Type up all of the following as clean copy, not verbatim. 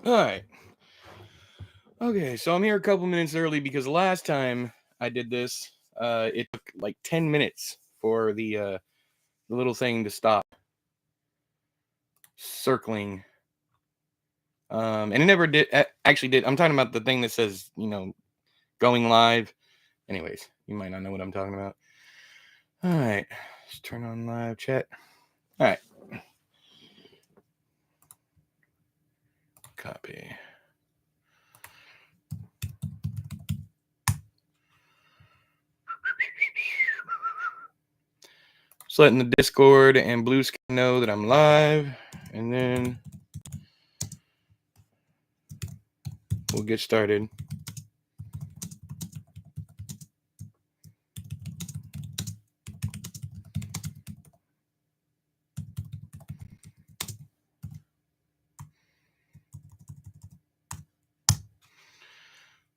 All right. Okay, so I'm here a couple minutes early because last time I did this, it took like 10 minutes for the little thing to stop circling. And it never did. Actually, did. I'm talking about the thing that says, going live. Anyways, you might not know what I'm talking about. All right, let's turn on live chat. All right, copy. Just letting the Discord and Blue Sky know that I'm live, and then we'll get started.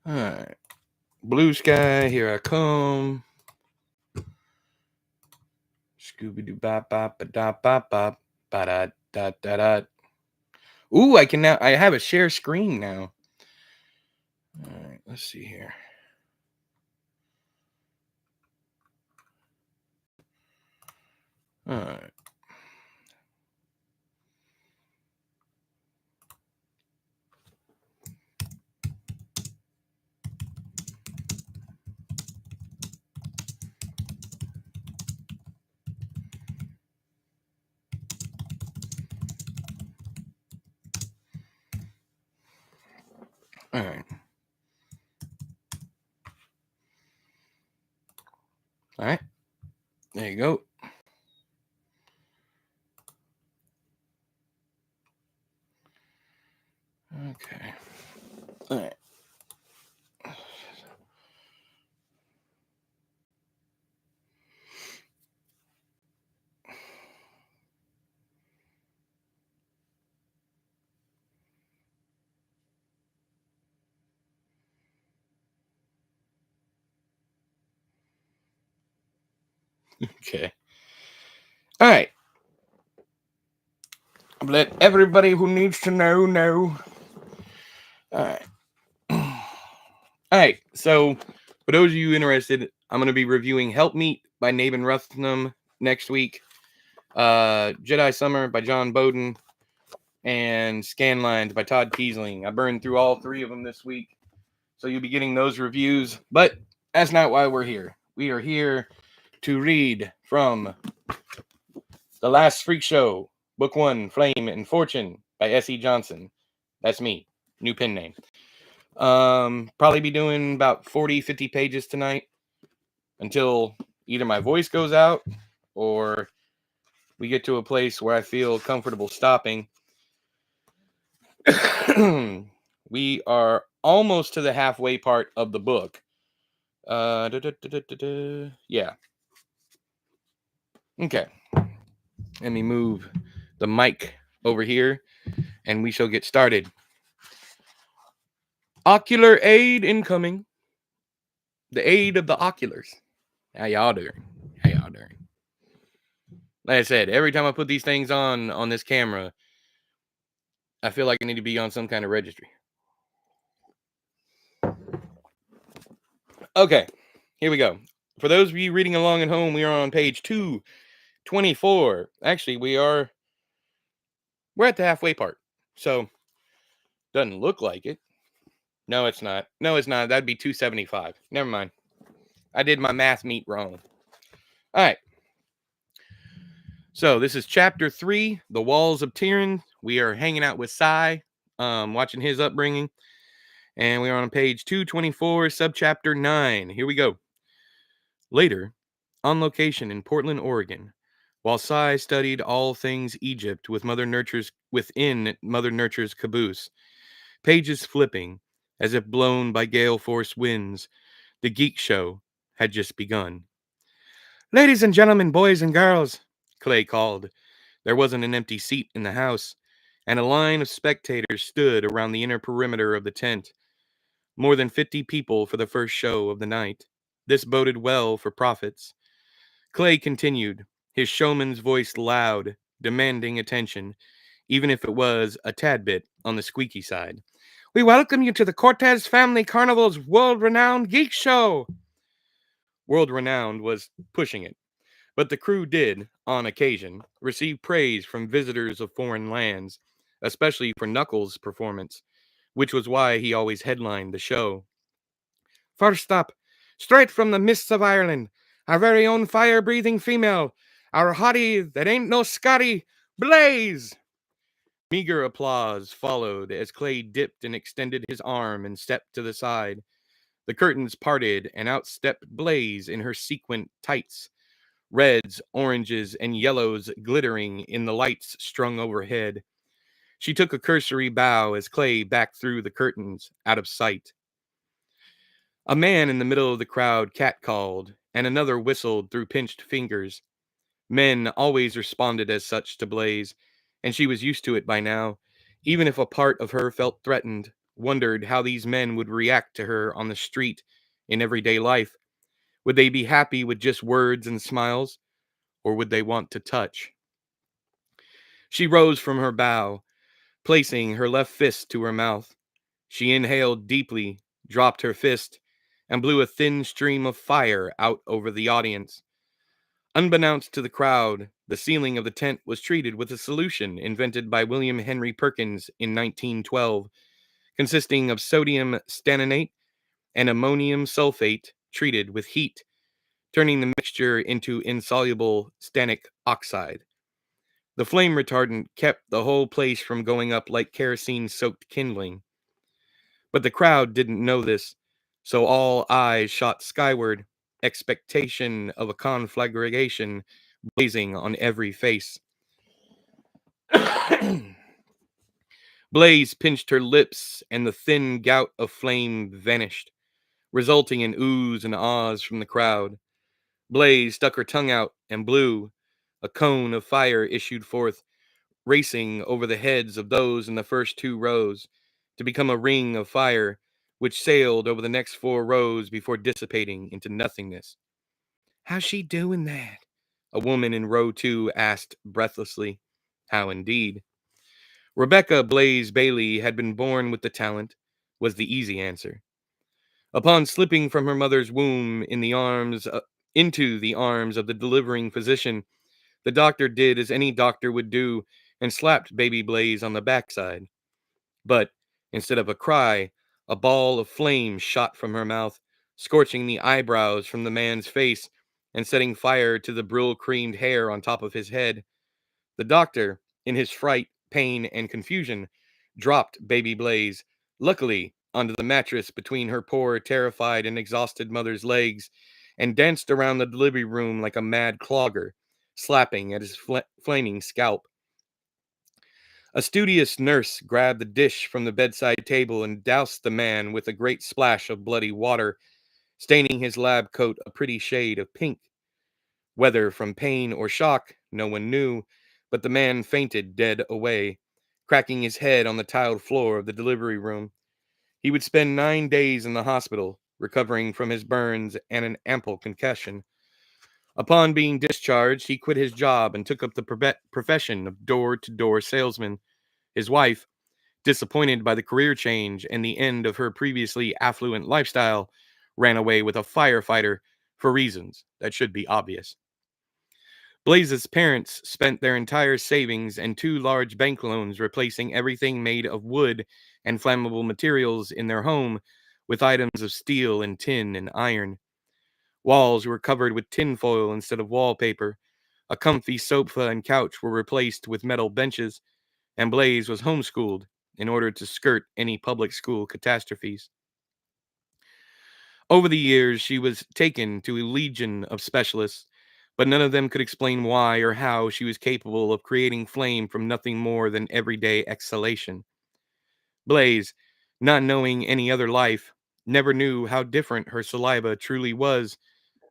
All right, Blue Sky, here I come. Scooby Doo bop bop ba da bop bop ba da da da da. Ooh, I have a share screen now. All right, let's see here. All right. All right. All right. There you go. Okay. All right. Okay. All right. Let everybody who needs to know. All right. All right. So, for those of you interested, I'm going to be reviewing Help Meet by Nabin Ruthnam next week. Jedi Summer by John Bowden, and Scanlines by Todd Kiesling. I burned through all three of them this week, so you'll be getting those reviews. But that's not why we're here. We are here to read from The Last Freak Show, Book 1, Flame and Fortune by S.E. Johnson. That's me. New pen name. Probably be doing about 40, 50 pages tonight until either my voice goes out or we get to a place where I feel comfortable stopping. We are almost to the halfway part of the book. Yeah. Okay. Let me move the mic over here and we shall get started. Ocular aid incoming. The aid of the oculars. How y'all doing? Like I said, every time I put these things on this camera, I feel like I need to be on some kind of registry. Okay, here we go. For those of you reading along at home, we are on page 224. Actually, we're at the halfway part. So, doesn't look like it. No, it's not. That'd be 275. Never mind. I did my math meet wrong. All right. So, this is chapter 3, The Walls of Tiryns. We are hanging out with Sai, watching his upbringing. And we are on page 224, subchapter 9. Here we go. Later, on location in Portland, Oregon, while Sai studied all things Egypt within Mother Nurture's caboose, pages flipping as if blown by gale force winds, the geek show had just begun. Ladies and gentlemen, boys and girls, Clay called. There wasn't an empty seat in the house, and a line of spectators stood around the inner perimeter of the tent. More than 50 people for the first show of the night. This boded well for profits. Clay continued, his showman's voice loud, demanding attention, even if it was a tad bit on the squeaky side. We welcome you to the Cortez Family Carnival's world-renowned geek show. World-renowned was pushing it, but the crew did, on occasion, receive praise from visitors of foreign lands, especially for Knuckles' performance, which was why he always headlined the show. First up, straight from the mists of Ireland, our very own fire-breathing female, our hottie that ain't no Scotty, Blaze! Meager applause followed as Clay dipped and extended his arm and stepped to the side. The curtains parted and out stepped Blaze in her sequined tights, reds, oranges, and yellows glittering in the lights strung overhead. She took a cursory bow as Clay backed through the curtains, out of sight. A man in the middle of the crowd catcalled, and another whistled through pinched fingers. Men always responded as such to Blaze, and she was used to it by now, even if a part of her felt threatened, wondered how these men would react to her on the street in everyday life. Would they be happy with just words and smiles, or would they want to touch? She rose from her bow, placing her left fist to her mouth. She inhaled deeply, dropped her fist, and blew a thin stream of fire out over the audience. Unbeknownst to the crowd, the ceiling of the tent was treated with a solution invented by William Henry Perkins in 1912, consisting of sodium stanninate and ammonium sulfate treated with heat, turning the mixture into insoluble stannic oxide. The flame retardant kept the whole place from going up like kerosene-soaked kindling. But the crowd didn't know this, so all eyes shot skyward, expectation of a conflagration blazing on every face. Blaze pinched her lips, and the thin gout of flame vanished, resulting in oohs and ahs from the crowd. Blaze stuck her tongue out and blew. A cone of fire issued forth, racing over the heads of those in the first 2 rows, to become a ring of fire, which sailed over the next 4 rows before dissipating into nothingness. "How's she doing that?" a woman in row 2 asked breathlessly. How indeed? Rebecca Blaze Bailey had been born with the talent, was the easy answer. Upon slipping from her mother's womb into the arms of the delivering physician, the doctor did as any doctor would do and slapped baby Blaze on the backside. But instead of a cry, a ball of flame shot from her mouth, scorching the eyebrows from the man's face and setting fire to the brill-creamed hair on top of his head. The doctor, in his fright, pain, and confusion, dropped baby Blaze, luckily onto the mattress between her poor, terrified, and exhausted mother's legs, and danced around the delivery room like a mad clogger, slapping at his flaming scalp. A studious nurse grabbed the dish from the bedside table and doused the man with a great splash of bloody water, staining his lab coat a pretty shade of pink. Whether from pain or shock, no one knew, but the man fainted dead away, cracking his head on the tiled floor of the delivery room. He would spend 9 days in the hospital, recovering from his burns and an ample concussion. Upon being discharged, he quit his job and took up the profession of door-to-door salesman. His wife, disappointed by the career change and the end of her previously affluent lifestyle, ran away with a firefighter for reasons that should be obvious. Blaze's parents spent their entire savings and 2 large bank loans replacing everything made of wood and flammable materials in their home with items of steel and tin and iron. Walls were covered with tinfoil instead of wallpaper. A comfy sofa and couch were replaced with metal benches, and Blaze was homeschooled in order to skirt any public school catastrophes. Over the years, she was taken to a legion of specialists, but none of them could explain why or how she was capable of creating flame from nothing more than everyday exhalation. Blaze, not knowing any other life, never knew how different her saliva truly was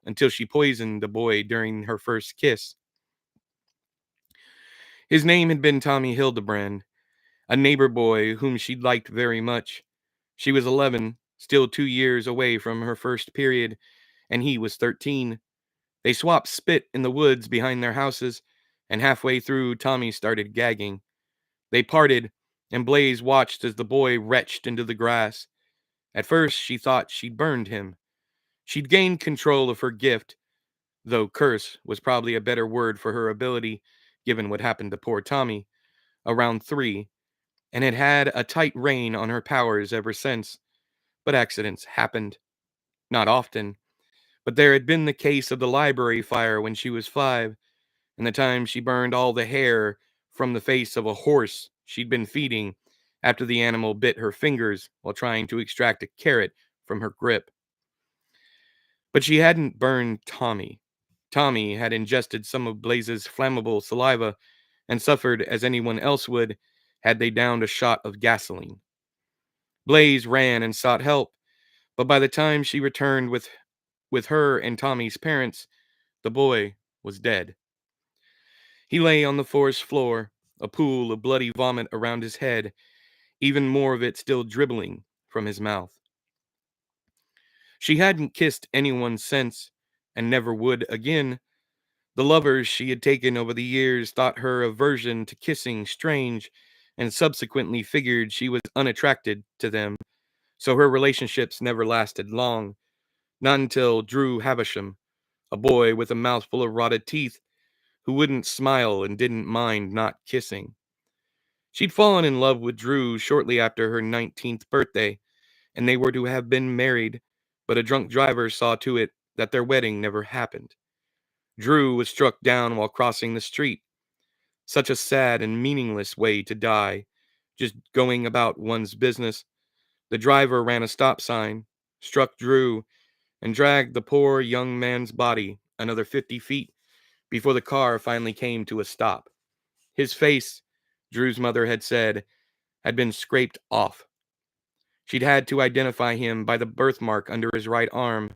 until she poisoned the boy during her first kiss. His name had been Tommy Hildebrand, a neighbor boy whom she liked very much. She was 11, still 2 years away from her first period, and he was 13. They swapped spit in the woods behind their houses, and halfway through, Tommy started gagging. They parted, and Blaze watched as the boy retched into the grass. At first, she thought she'd burned him. She'd gained control of her gift, though curse was probably a better word for her ability, given what happened to poor Tommy, around 3, and had had a tight rein on her powers ever since. But accidents happened. Not often. But there had been the case of the library fire when she was 5, and the time she burned all the hair from the face of a horse she'd been feeding after the animal bit her fingers while trying to extract a carrot from her grip. But she hadn't burned Tommy. Tommy had ingested some of Blaze's flammable saliva and suffered as anyone else would had they downed a shot of gasoline. Blaze ran and sought help, but by the time she returned with her and Tommy's parents, the boy was dead. He lay on the forest floor, a pool of bloody vomit around his head, even more of it still dribbling from his mouth. She hadn't kissed anyone since, and never would again. The lovers she had taken over the years thought her aversion to kissing strange, and subsequently figured she was unattracted to them, so her relationships never lasted long. Not until Drew Havisham, a boy with a mouthful of rotted teeth, who wouldn't smile and didn't mind not kissing. She'd fallen in love with Drew shortly after her 19th birthday, and they were to have been married, but a drunk driver saw to it that their wedding never happened. Drew was struck down while crossing the street. Such a sad and meaningless way to die, just going about one's business. The driver ran a stop sign, struck Drew, and dragged the poor young man's body another 50 feet before the car finally came to a stop. His face, Drew's mother had said, had been scraped off. She'd had to identify him by the birthmark under his right arm,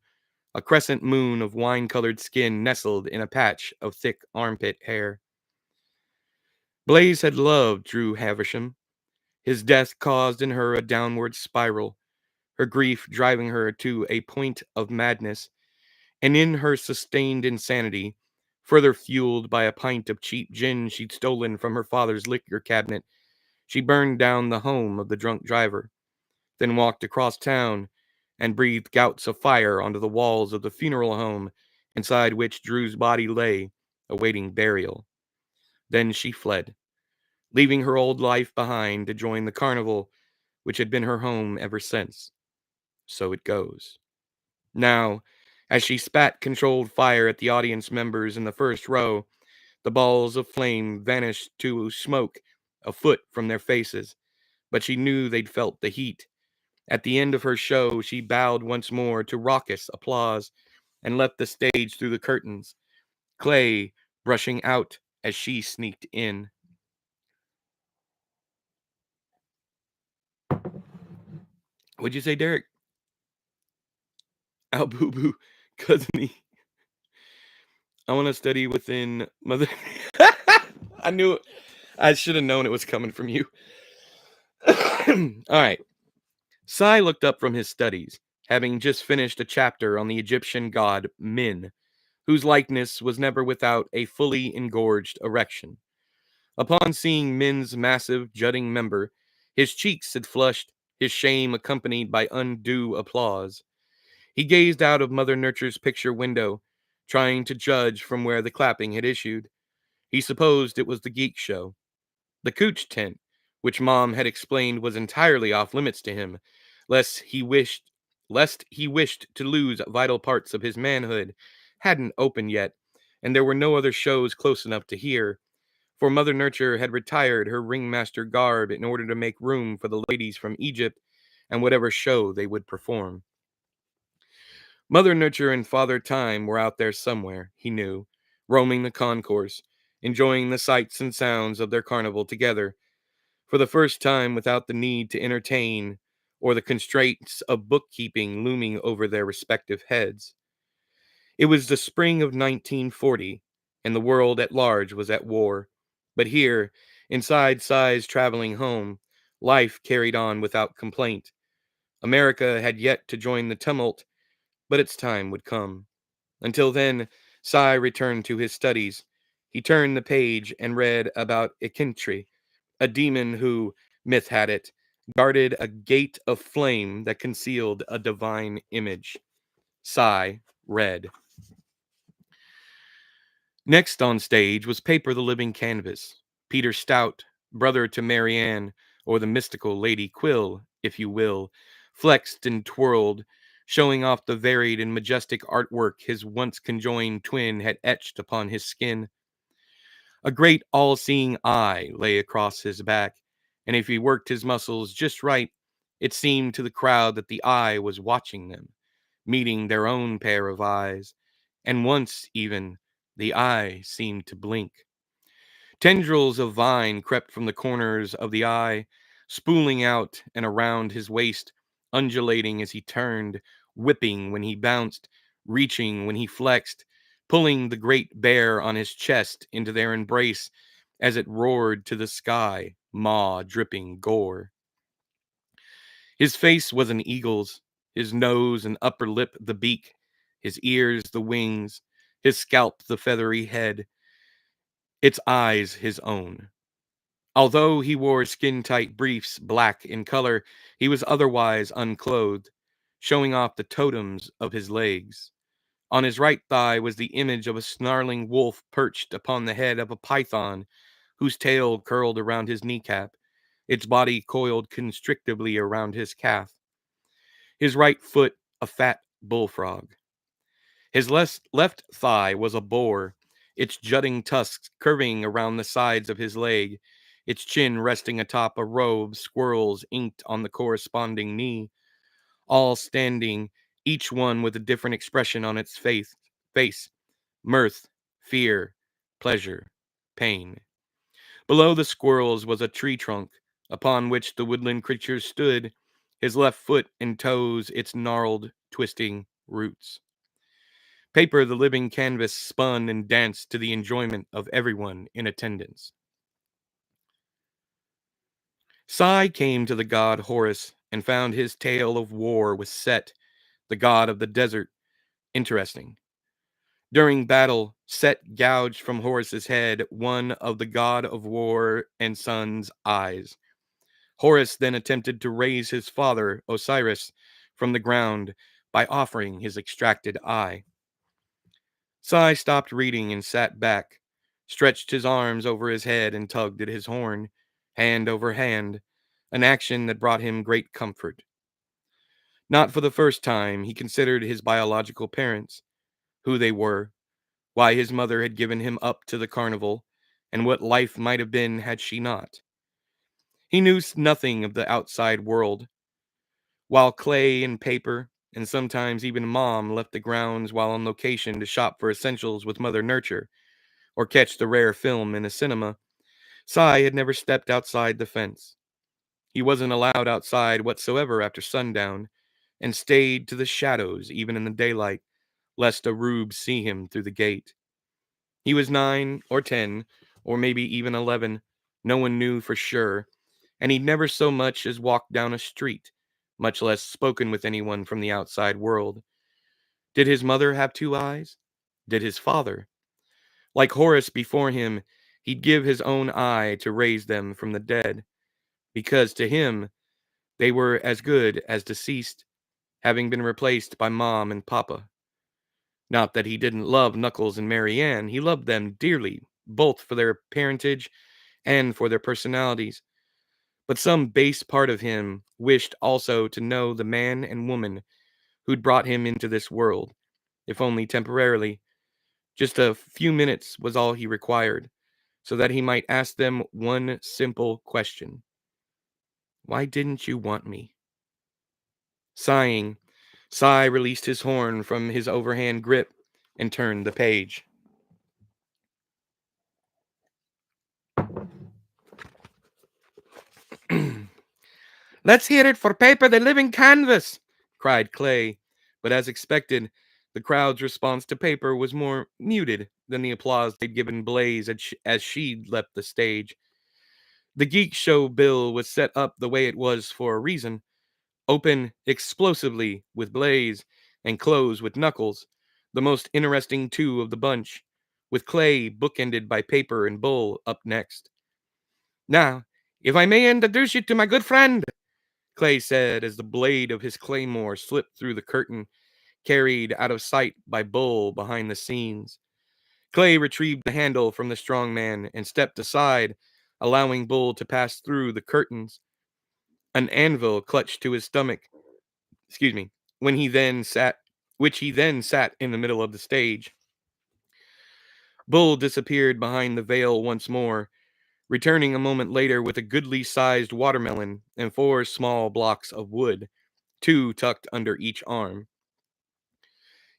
a crescent moon of wine-colored skin nestled in a patch of thick armpit hair. Blaze had loved Drew Havisham. His death caused in her a downward spiral, her grief driving her to a point of madness, and in her sustained insanity, further fueled by a pint of cheap gin she'd stolen from her father's liquor cabinet, she burned down the home of the drunk driver, then walked across town and breathed gouts of fire onto the walls of the funeral home inside which Drew's body lay, awaiting burial. Then she fled, leaving her old life behind to join the carnival which had been her home ever since. So it goes. Now, as she spat controlled fire at the audience members in the first row, the balls of flame vanished to smoke a foot from their faces, but she knew they'd felt the heat. At the end of her show, she bowed once more to raucous applause and left the stage through the curtains, Clay brushing out as she sneaked in. What'd you say, Derek? Ow, boo boo, cousin. I want to study within Mother. I knew it. I should have known it was coming from you. All right. Sai looked up from his studies, having just finished a chapter on the Egyptian god Min, whose likeness was never without a fully engorged erection. Upon seeing Min's massive, jutting member, his cheeks had flushed, his shame accompanied by undue applause. He gazed out of Mother Nature's picture window, trying to judge from where the clapping had issued. He supposed it was the geek show. The Cooch tent, which Mom had explained was entirely off limits to him, lest he wished to lose vital parts of his manhood, hadn't opened yet, and there were no other shows close enough to hear, for Mother Nature had retired her ringmaster garb in order to make room for the ladies from Egypt and whatever show they would perform. Mother Nature and Father Time were out there somewhere, he knew, roaming the concourse, enjoying the sights and sounds of their carnival together, for the first time without the need to entertain or the constraints of bookkeeping looming over their respective heads. It was the spring of 1940, and the world at large was at war. But here, inside Sai's traveling home, life carried on without complaint. America had yet to join the tumult, but its time would come. Until then, Sai returned to his studies. He turned the page and read about Ekintri, a demon who, myth had it, guarded a gate of flame that concealed a divine image. Sigh read. Next on stage was Paper the Living Canvas. Peter Stout, brother to Marianne, or the mystical Lady Quill, if you will, flexed and twirled, showing off the varied and majestic artwork his once conjoined twin had etched upon his skin. A great all-seeing eye lay across his back, and if he worked his muscles just right, it seemed to the crowd that the eye was watching them, meeting their own pair of eyes, and once, even, the eye seemed to blink. Tendrils of vine crept from the corners of the eye, spooling out and around his waist, undulating as he turned, whipping when he bounced, reaching when he flexed, pulling the great bear on his chest into their embrace as it roared to the sky, maw dripping gore. His face was an eagle's, his nose and upper lip the beak, his ears the wings, his scalp the feathery head, its eyes his own. Although he wore skin-tight briefs, black in color, he was otherwise unclothed, showing off the totems of his legs. On his right thigh was the image of a snarling wolf perched upon the head of a python, whose tail curled around his kneecap, its body coiled constrictively around his calf. His right foot a fat bullfrog. His left thigh was a boar, its jutting tusks curving around the sides of his leg, its chin resting atop a row of squirrels inked on the corresponding knee, all standing, each one with a different expression on its face, mirth, fear, pleasure, pain. Below the squirrels was a tree trunk, upon which the woodland creature stood, his left foot and toes its gnarled, twisting roots. Paper the Living Canvas spun and danced to the enjoyment of everyone in attendance. Sai came to the god Horus and found his tale of war with Set, the god of the desert, interesting. During battle, Set gouged from Horus's head one of the god of war and sun's eyes. Horus then attempted to raise his father, Osiris, from the ground by offering his extracted eye. Sai stopped reading and sat back, stretched his arms over his head and tugged at his horn, hand over hand, an action that brought him great comfort. Not for the first time, he considered his biological parents, who they were, why his mother had given him up to the carnival, and what life might have been had she not. He knew nothing of the outside world. While Clay and Paper, and sometimes even Mom, left the grounds while on location to shop for essentials with Mother Nurture, or catch the rare film in a cinema, Sai had never stepped outside the fence. He wasn't allowed outside whatsoever after sundown, and stayed to the shadows even in the daylight, lest a rube see him through the gate. He was 9 or 10, or maybe even 11, no one knew for sure, and he'd never so much as walked down a street, much less spoken with anyone from the outside world. Did his mother have 2 eyes? Did his father? Like Horus before him, he'd give his own eye to raise them from the dead, because to him they were as good as deceased, having been replaced by Mom and Papa. Not that he didn't love Knuckles and Marianne, he loved them dearly, both for their parentage and for their personalities, but some base part of him wished also to know the man and woman who'd brought him into this world, if only temporarily. Just a few minutes was all he required, so that he might ask them one simple question. Why didn't you want me? Sighing, Sai released his horn from his overhand grip and turned the page. Let's hear it for Paper the Living Canvas, cried Clay, but as expected, the crowd's response to Paper was more muted than the applause they'd given Blaze as she'd left the stage. The Geek Show bill was set up the way it was for a reason. Open explosively with Blaze, and close with Knuckles, the most interesting 2 of the bunch, with Clay bookended by Paper and Bull up next. Now, "If I may introduce you to my good friend," Clay said as the blade of his claymore slipped through the curtain, carried out of sight by Bull behind the scenes. Clay retrieved the handle from the strong man and stepped aside, allowing Bull to pass through the curtains. An anvil clutched to his stomach, excuse me, when he then sat, which he then sat in the middle of the stage. Bull disappeared behind the veil once more, returning a moment later with a goodly sized watermelon and 4 small blocks of wood, 2 tucked under each arm.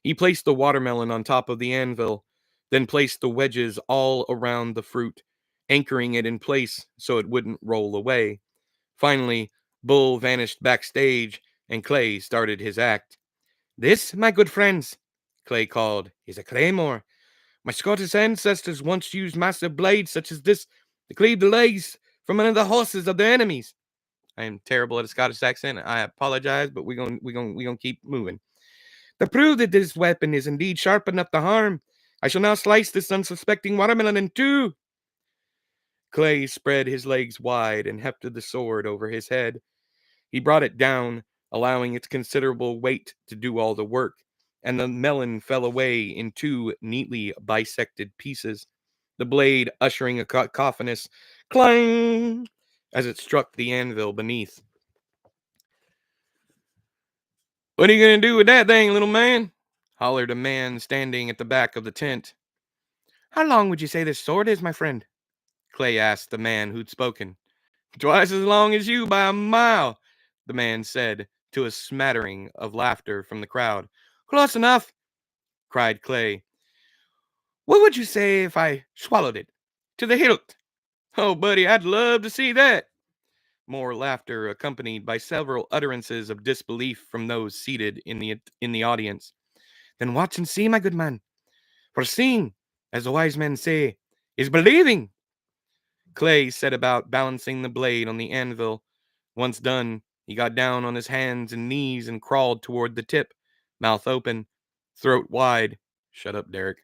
He placed the watermelon on top of the anvil, then placed the wedges all around the fruit, anchoring it in place so it wouldn't roll away. Finally, Bull vanished backstage, and Clay started his act. "This, my good friends," Clay called, "is a claymore. My Scottish ancestors once used massive blades such as this to cleave the legs from under the horses of their enemies." I am terrible at a Scottish accent. I apologize, but we're gonna keep moving. "To prove that this weapon is indeed sharp enough to harm, I shall now slice this unsuspecting watermelon in two." Clay spread his legs wide and hefted the sword over his head. He brought it down, allowing its considerable weight to do all the work, and the melon fell away in 2 neatly bisected pieces, the blade ushering a cacophonous clang as it struck the anvil beneath. "What are you going to do with that thing, little man?" hollered a man standing at the back of the tent. "How long would you say this sword is, my friend?" Clay asked the man who'd spoken. "Twice as long as you by a mile," the man said, to a smattering of laughter from the crowd. "Close enough," cried Clay. "What would you say if I swallowed it to the hilt?" "Oh, buddy, I'd love to see that." More laughter, accompanied by several utterances of disbelief from those seated in the audience. "Then watch and see, my good man. For seeing, as the wise men say, is believing." Clay set about balancing the blade on the anvil. Once done, he got down on his hands and knees and crawled toward the tip, mouth open, throat wide. Shut up, Derek.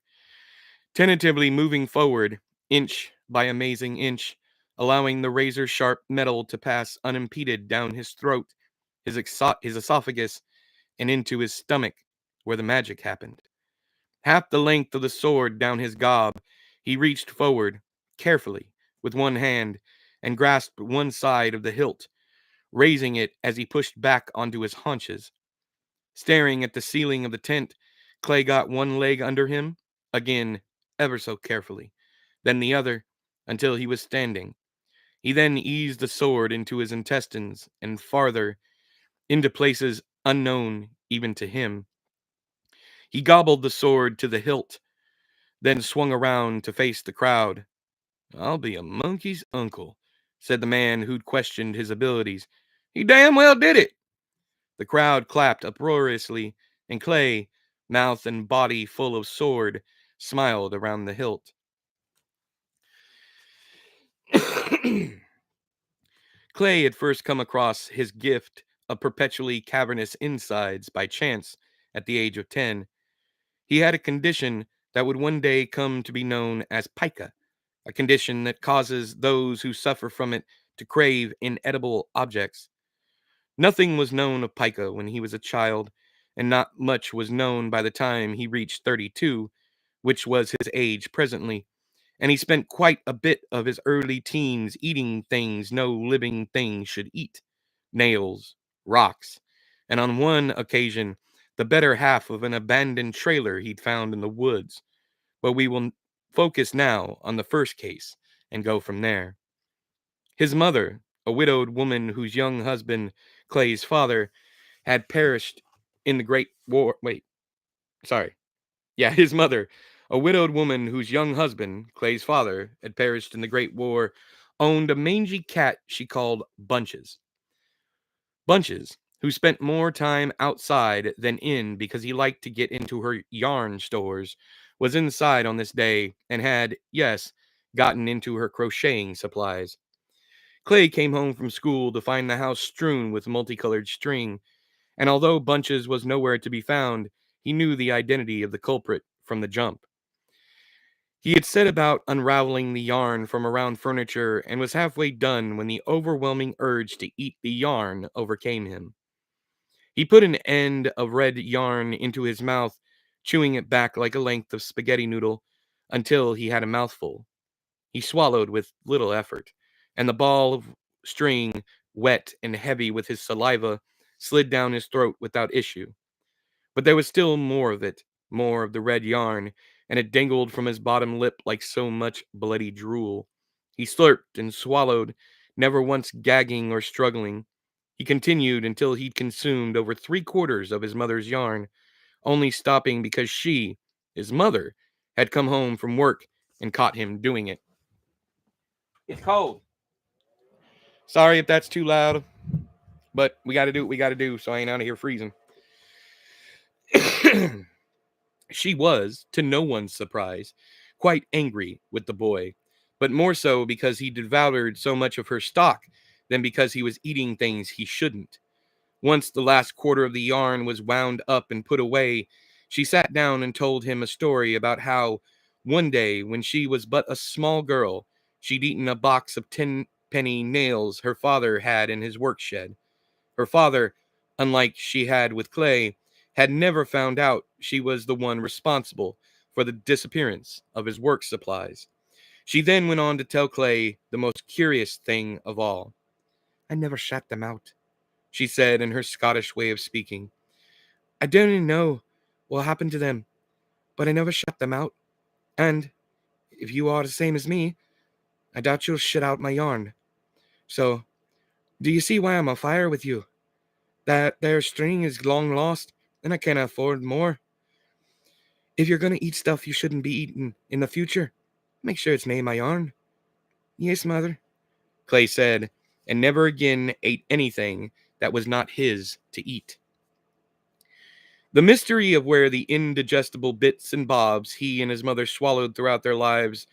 Tentatively moving forward, inch by amazing inch, allowing the razor-sharp metal to pass unimpeded down his throat, his esophagus, and into his stomach, where the magic happened. Half the length of the sword down his gob, he reached forward, carefully, with one hand, and grasped one side of the hilt, raising it as he pushed back onto his haunches. Staring at the ceiling of the tent, Clay got one leg under him, again, ever so carefully, then the other, until he was standing. He then eased the sword into his intestines and farther, into places unknown even to him. He gobbled the sword to the hilt, then swung around to face the crowd. "I'll be a monkey's uncle," said the man who'd questioned his abilities. "He damn well did it." The crowd clapped uproariously, and Clay, mouth and body full of sword, smiled around the hilt. Clay had first come across his gift of perpetually cavernous insides by chance at the age of 10. He had a condition that would one day come to be known as pica, a condition that causes those who suffer from it to crave inedible objects. Nothing was known of pica when he was a child, and not much was known by the time he reached 32, which was his age presently, and he spent quite a bit of his early teens eating things no living thing should eat: nails, rocks, and on one occasion, the better half of an abandoned trailer he'd found in the woods. But we will focus now on the first case and go from there. His mother, a widowed woman whose young husband, Clay's father, had perished in the Great War. His mother, a widowed woman whose young husband, Clay's father, had perished in the Great War, owned a mangy cat she called Bunches. Bunches, who spent more time outside than in because he liked to get into her yarn stores, was inside on this day and had, yes, gotten into her crocheting supplies. Clay came home from school to find the house strewn with multicolored string, and although Bunches was nowhere to be found, he knew the identity of the culprit from the jump. He had set about unraveling the yarn from around furniture and was halfway done when the overwhelming urge to eat the yarn overcame him. He put an end of red yarn into his mouth, chewing it back like a length of spaghetti noodle until he had a mouthful. He swallowed with little effort, and the ball of string, wet and heavy with his saliva, slid down his throat without issue. But there was still more of it, more of the red yarn, and it dangled from his bottom lip like so much bloody drool. He slurped and swallowed, never once gagging or struggling. He continued until he'd consumed over 3/4 of his mother's yarn, only stopping because she, his mother, had come home from work and caught him doing it. It's cold. Sorry if that's too loud, but we gotta do what we gotta do, so I ain't out of here freezing. She was, to no one's surprise, quite angry with the boy, but more so because he devoured so much of her stock than because he was eating things he shouldn't. Once the last quarter of the yarn was wound up and put away, she sat down and told him a story about how, one day when she was but a small girl, she'd eaten a box of 10-penny nails her father had in his work shed. Her father, unlike she had with Clay, had never found out she was the one responsible for the disappearance of his work supplies. She then went on to tell Clay the most curious thing of all. "I never shut them out," she said in her Scottish way of speaking. "I don't even know what happened to them, but I never shut them out. And, if you are the same as me, I doubt you'll shut out my yarn. So, do you see why I'm on fire with you? That there string is long lost, and I can't afford more. If you're gonna eat stuff you shouldn't be eating in the future, make sure it's nae my yarn." "Yes, mother," Clay said, and never again ate anything that was not his to eat. The mystery of where the indigestible bits and bobs he and his mother swallowed throughout their lives,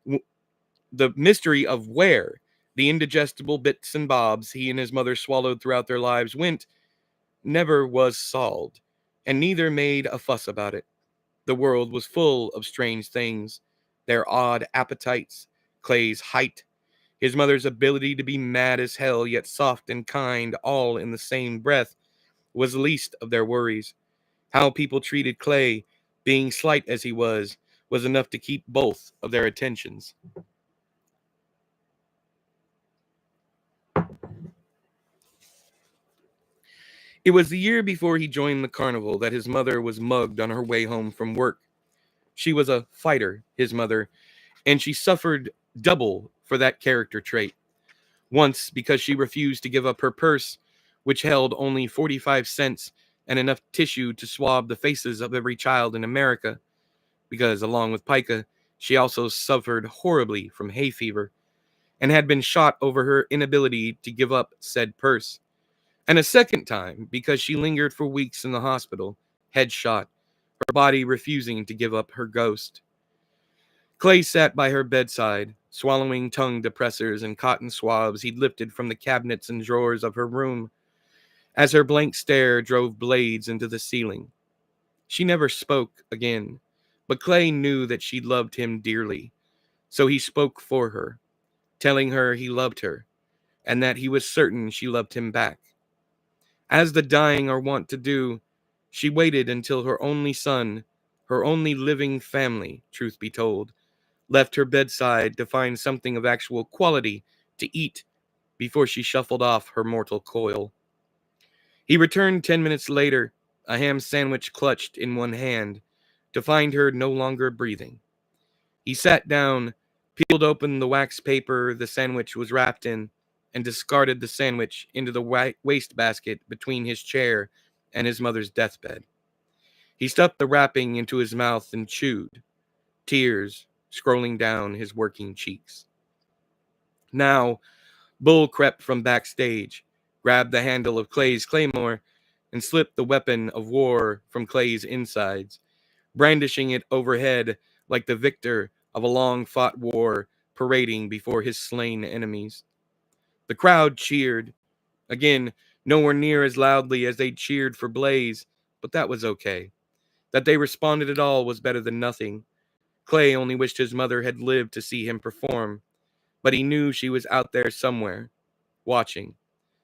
the mystery of where the indigestible bits and bobs he and his mother swallowed throughout their lives went, never was solved, and neither made a fuss about it. The world was full of strange things, their odd appetites, Clay's height, his mother's ability to be mad as hell yet soft and kind all in the same breath, was the least of their worries. How people treated Clay, being slight as he was enough to keep both of their attentions. It was the year before he joined the carnival that his mother was mugged on her way home from work. She was a fighter, his mother, and she suffered double for that character trait. Once because she refused to give up her purse, which held only 45 cents and enough tissue to swab the faces of every child in America, because along with pica, she also suffered horribly from hay fever and had been shot over her inability to give up said purse. And a second time because she lingered for weeks in the hospital, head shot, her body refusing to give up her ghost. Clay sat by her bedside, swallowing tongue depressors and cotton swabs he'd lifted from the cabinets and drawers of her room, as her blank stare drove blades into the ceiling. She never spoke again, but Clay knew that she loved him dearly, so he spoke for her, telling her he loved her, and that he was certain she loved him back. As the dying are wont to do, she waited until her only son, her only living family, truth be told, left her bedside to find something of actual quality to eat before she shuffled off her mortal coil. He returned 10 minutes later, a ham sandwich clutched in one hand, to find her no longer breathing. He sat down, peeled open the wax paper the sandwich was wrapped in, and discarded the sandwich into the wastebasket between his chair and his mother's deathbed. He stuffed the wrapping into his mouth and chewed, tears scrolling down his working cheeks. Now, Bull crept from backstage, grabbed the handle of Clay's claymore, and slipped the weapon of war from Clay's insides, brandishing it overhead like the victor of a long-fought war parading before his slain enemies. The crowd cheered, again, nowhere near as loudly as they cheered for Blaze, but that was okay. That they responded at all was better than nothing. Clay only wished his mother had lived to see him perform, but he knew she was out there somewhere, watching,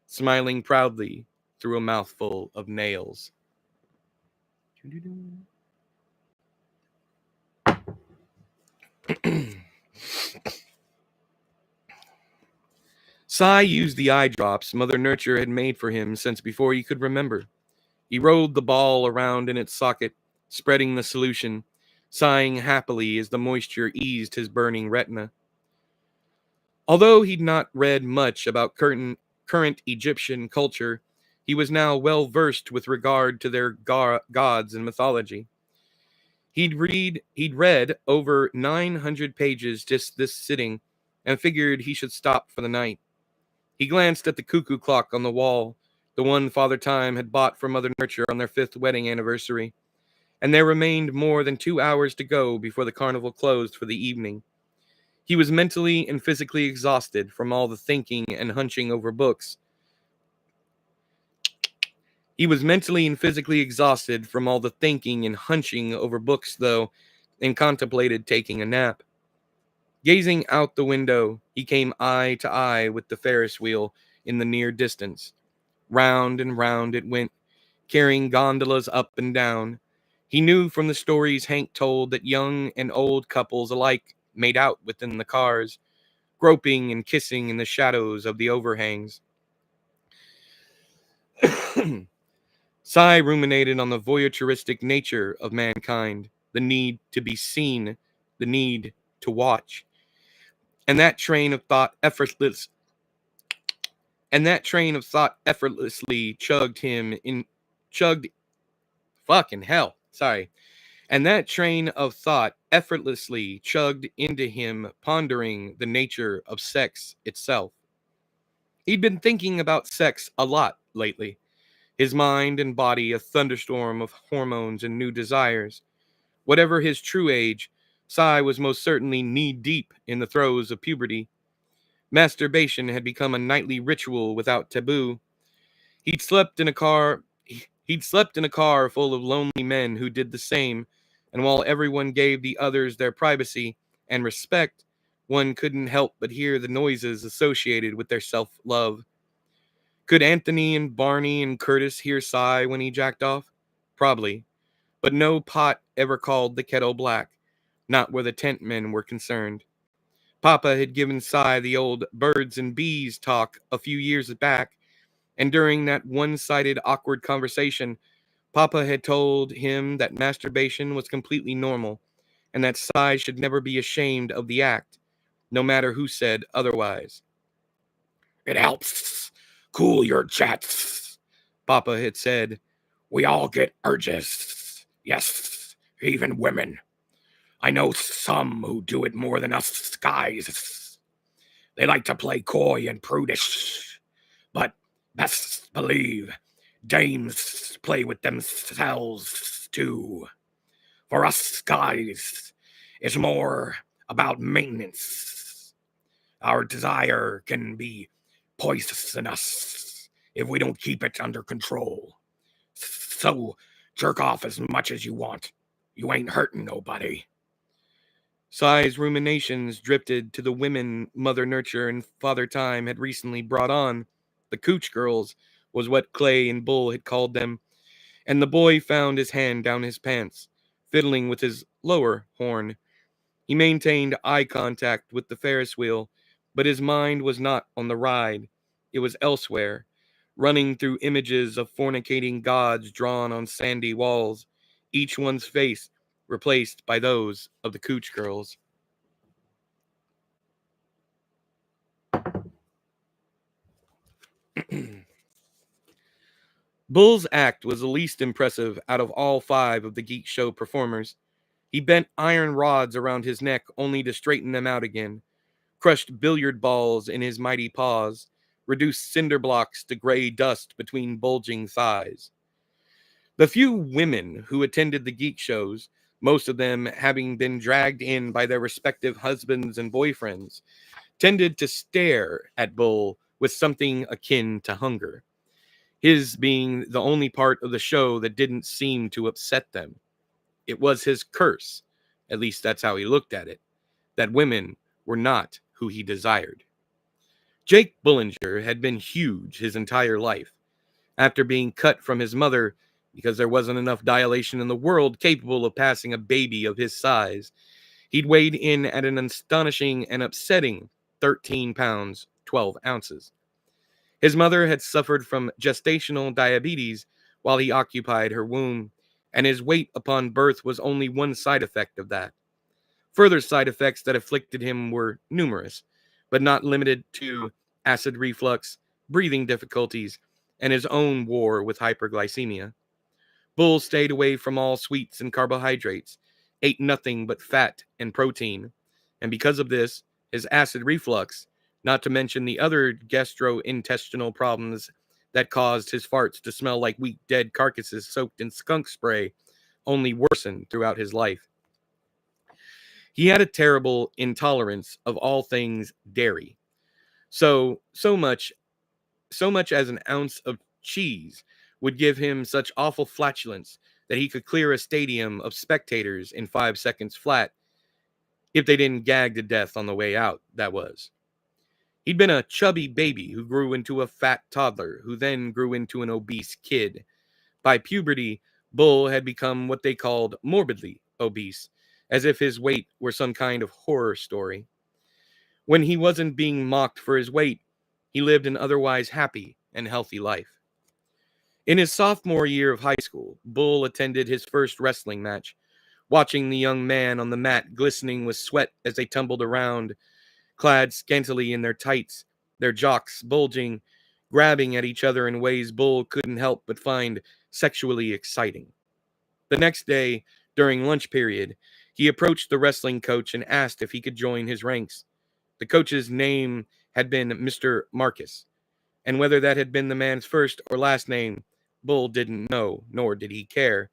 smiling proudly through a mouthful of nails. Cy used the eye drops Mother Nature had made for him since before he could remember. He rolled the ball around in its socket, spreading the solution, sighing happily as the moisture eased his burning retina. Although he'd not read much about current Egyptian culture, he was now well versed with regard to their gods and mythology. He'd read over 900 pages just this sitting, and figured he should stop for the night. He glanced at the cuckoo clock on the wall, the one Father Time had bought for Mother Nature on their 5th wedding anniversary, and there remained more than 2 hours to go before the carnival closed for the evening. He was mentally and physically exhausted from all the thinking and hunching over books. Though, and contemplated taking a nap. Gazing out the window, he came eye to eye with the Ferris wheel in the near distance. Round and round it went, carrying gondolas up and down. He knew from the stories Hank told that young and old couples alike made out within the cars, groping and kissing in the shadows of the overhangs. Cy ruminated on the voyeuristic nature of mankind, the need to be seen, the need to watch. And that train of thought effortlessly chugged into him, pondering the nature of sex itself. He'd been thinking about sex a lot lately, his mind and body a thunderstorm of hormones and new desires. Whatever his true age, Cy was most certainly knee-deep in the throes of puberty. Masturbation had become a nightly ritual without taboo. He'd slept in a car full of lonely men who did the same, and while everyone gave the others their privacy and respect, one couldn't help but hear the noises associated with their self-love. Could Anthony and Barney and Curtis hear Cy when he jacked off? Probably. But no pot ever called the kettle black, not where the tent men were concerned. Papa had given Cy the old birds and bees talk a few years back, and during that one-sided awkward conversation, Papa had told him that masturbation was completely normal, and that Cy should never be ashamed of the act, no matter who said otherwise. "It helps cool your jets," Papa had said. "We all get urges. Yes, even women. I know some who do it more than us guys. They like to play coy and prudish, but best believe dames play with themselves too. For us guys, it's more about maintenance. Our desire can be poisonous if we don't keep it under control. So jerk off as much as you want. You ain't hurting nobody." Cy's ruminations drifted to the women Mother Nature and Father Time had recently brought on. The Cooch Girls was what Clay and Bull had called them, and the boy found his hand down his pants, fiddling with his lower horn. He maintained eye contact with the Ferris wheel, but his mind was not on the ride. It was elsewhere, running through images of fornicating gods drawn on sandy walls, each one's face replaced by those of the Cooch Girls. Bull's act was the least impressive out of all 5 of the Geek Show performers. He bent iron rods around his neck only to straighten them out again, crushed billiard balls in his mighty paws, reduced cinder blocks to gray dust between bulging thighs. The few women who attended the Geek Shows, most of them having been dragged in by their respective husbands and boyfriends, tended to stare at Bull with something akin to hunger, his being the only part of the show that didn't seem to upset them. It was his curse, At least that's how he looked at it, that women were not who he desired. Jake Bullinger had been huge his entire life. After being cut from his mother because there wasn't enough dilation in the world capable of passing a baby of his size, he'd weighed in at an astonishing and upsetting 13 pounds, 12 ounces. His mother had suffered from gestational diabetes while he occupied her womb, and his weight upon birth was only one side effect of that. Further side effects that afflicted him were numerous, but not limited to acid reflux, breathing difficulties, and his own war with hyperglycemia. Bull stayed away from all sweets and carbohydrates, ate nothing but fat and protein, and because of this, his acid reflux, not to mention the other gastrointestinal problems that caused his farts to smell like weak dead carcasses soaked in skunk spray, only worsened throughout his life. He had a terrible intolerance of all things dairy. So much as an ounce of cheese would give him such awful flatulence that he could clear a stadium of spectators in 5 seconds flat, if they didn't gag to death on the way out, that was. He'd been a chubby baby who grew into a fat toddler, who then grew into an obese kid. By puberty, Bull had become what they called morbidly obese, as if his weight were some kind of horror story. When he wasn't being mocked for his weight, he lived an otherwise happy and healthy life. In his sophomore year of high school, Bull attended his first wrestling match, watching the young man on the mat glistening with sweat as they tumbled around, clad scantily in their tights, their jocks bulging, grabbing at each other in ways Bull couldn't help but find sexually exciting. The next day, during lunch period, he approached the wrestling coach and asked if he could join his ranks. The coach's name had been Mr. Marcus, and whether that had been the man's first or last name, Bull didn't know, nor did he care.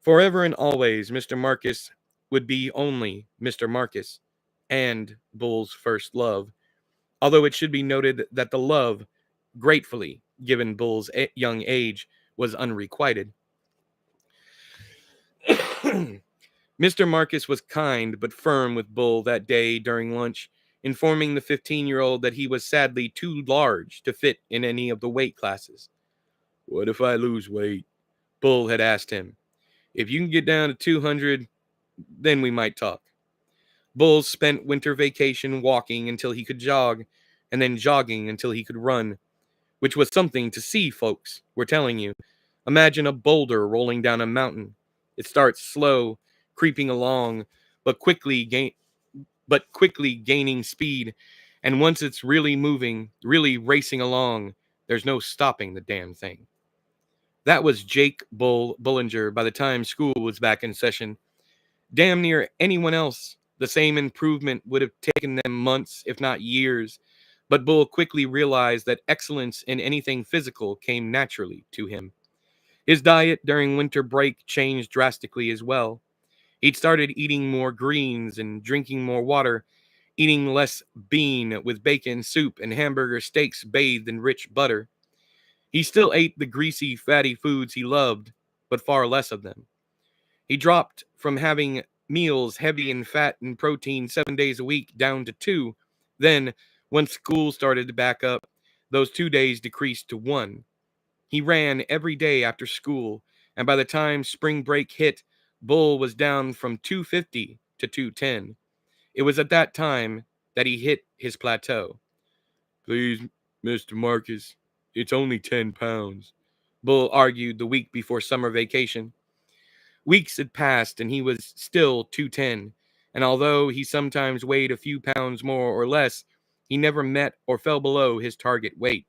Forever and always, Mr. Marcus would be only Mr. Marcus, and Bull's first love, although it should be noted that the love, gratefully given Bull's young age, was unrequited. Mr. Marcus was kind but firm with Bull that day during lunch, informing the 15-year-old that he was sadly too large to fit in any of the weight classes. "What if I lose weight?" Bull had asked him. "If you can get down to 200, then we might talk." Bull spent winter vacation walking until he could jog, and then jogging until he could run, which was something to see, folks, we're telling you. Imagine a boulder rolling down a mountain. It starts slow, creeping along, but quickly gaining speed, and once it's really moving, really racing along, there's no stopping the damn thing. That was Jake Bullinger by the time school was back in session. Damn near anyone else, the same improvement would have taken them months, if not years, but Bull quickly realized that excellence in anything physical came naturally to him. His diet during winter break changed drastically as well. He'd started eating more greens and drinking more water, eating less bean with bacon, soup, and hamburger steaks bathed in rich butter. He still ate the greasy, fatty foods he loved, but far less of them. He dropped from having meals heavy in fat and protein 7 days a week down to 2. Then, once school started to back up, those 2 days decreased to 1. He ran every day after school, and by the time spring break hit, Bull was down from 250 to 210. It was at that time that he hit his plateau. "Please, Mr. Marcus, it's only 10 pounds, Bull argued the week before summer vacation. Weeks had passed, and he was still 210, and although he sometimes weighed a few pounds more or less, he never met or fell below his target weight.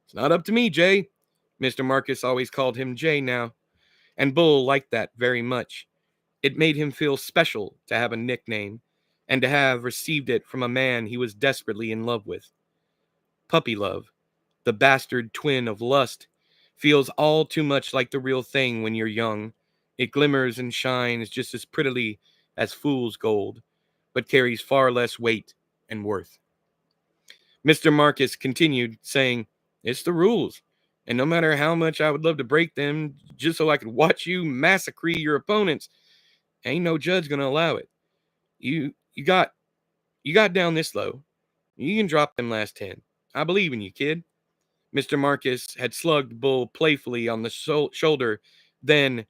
"It's not up to me, Jay." Mr. Marcus always called him Jay now, and Bull liked that very much. It made him feel special to have a nickname, and to have received it from a man he was desperately in love with. Puppy love, the bastard twin of lust, feels all too much like the real thing when you're young. It glimmers and shines just as prettily as fool's gold, but carries far less weight and worth. Mr. Marcus continued, saying, "It's the rules, and no matter how much I would love to break them just so I could watch you massacre your opponents, Ain't no judge gonna allow it. You got down this low. You can drop them last 10. I believe in you, kid. Mr. Marcus had slugged Bull playfully on the shoulder, then.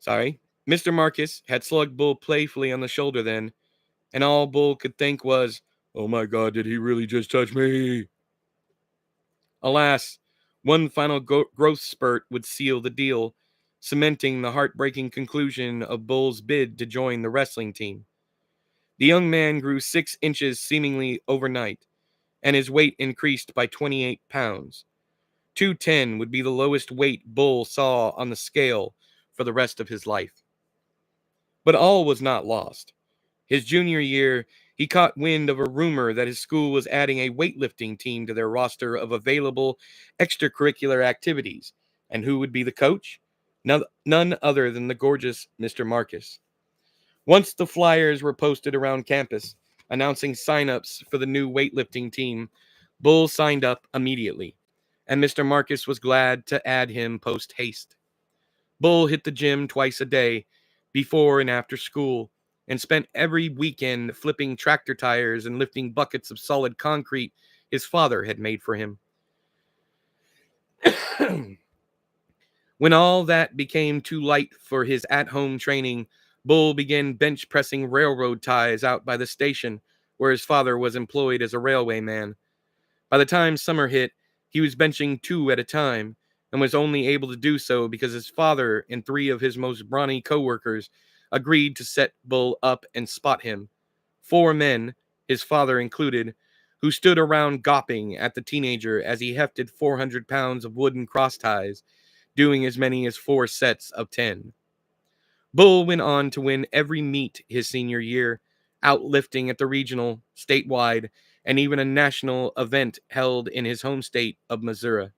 Sorry. Mr. Marcus had slugged Bull playfully on the shoulder then, and all Bull could think was, "Oh my God, did he really just touch me?" Alas, one final growth spurt would seal the deal, cementing the heartbreaking conclusion of Bull's bid to join the wrestling team. The young man grew 6 inches seemingly overnight, and his weight increased by 28 pounds. 210 would be the lowest weight Bull saw on the scale for the rest of his life. But all was not lost. His junior year, he caught wind of a rumor that his school was adding a weightlifting team to their roster of available extracurricular activities. And who would be the coach? None other than the gorgeous Mr. Marcus. Once the flyers were posted around campus announcing sign-ups for the new weightlifting team, Bull signed up immediately, and Mr. Marcus was glad to add him post-haste. Bull hit the gym twice a day, before and after school, and spent every weekend flipping tractor tires and lifting buckets of solid concrete his father had made for him. When all that became too light for his at-home training, Bull began bench pressing railroad ties out by the station where his father was employed as a railway man. By the time summer hit, he was benching 2 at a time, and was only able to do so because his father and 3 of his most brawny co-workers agreed to set Bull up and spot him. 4 men, his father included, who stood around gawping at the teenager as he hefted 400 pounds of wooden cross ties, doing as many as 4 sets of 10. Bull went on to win every meet his senior year, outlifting at the regional, statewide, and even a national event held in his home state of Missouri.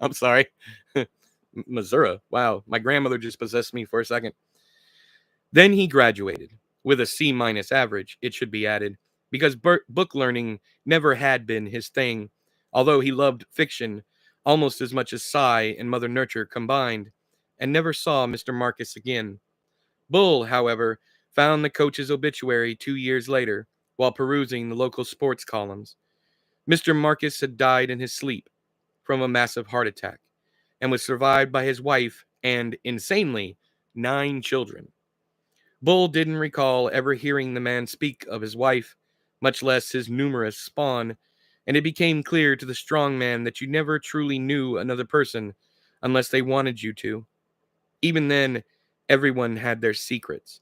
I'm sorry. Missouri. Wow, my grandmother just possessed me for a second. Then he graduated, with a C- average, it should be added, because book learning never had been his thing, although he loved fiction almost as much as Psy and Mother Nature combined, and never saw Mr. Marcus again. Bull, however, found the coach's obituary 2 years later while perusing the local sports columns. Mr. Marcus had died in his sleep from a massive heart attack and was survived by his wife and, insanely, 9 children. Bull didn't recall ever hearing the man speak of his wife, much less his numerous spawn, and it became clear to the strong man that you never truly knew another person unless they wanted you to. Even then, everyone had their secrets.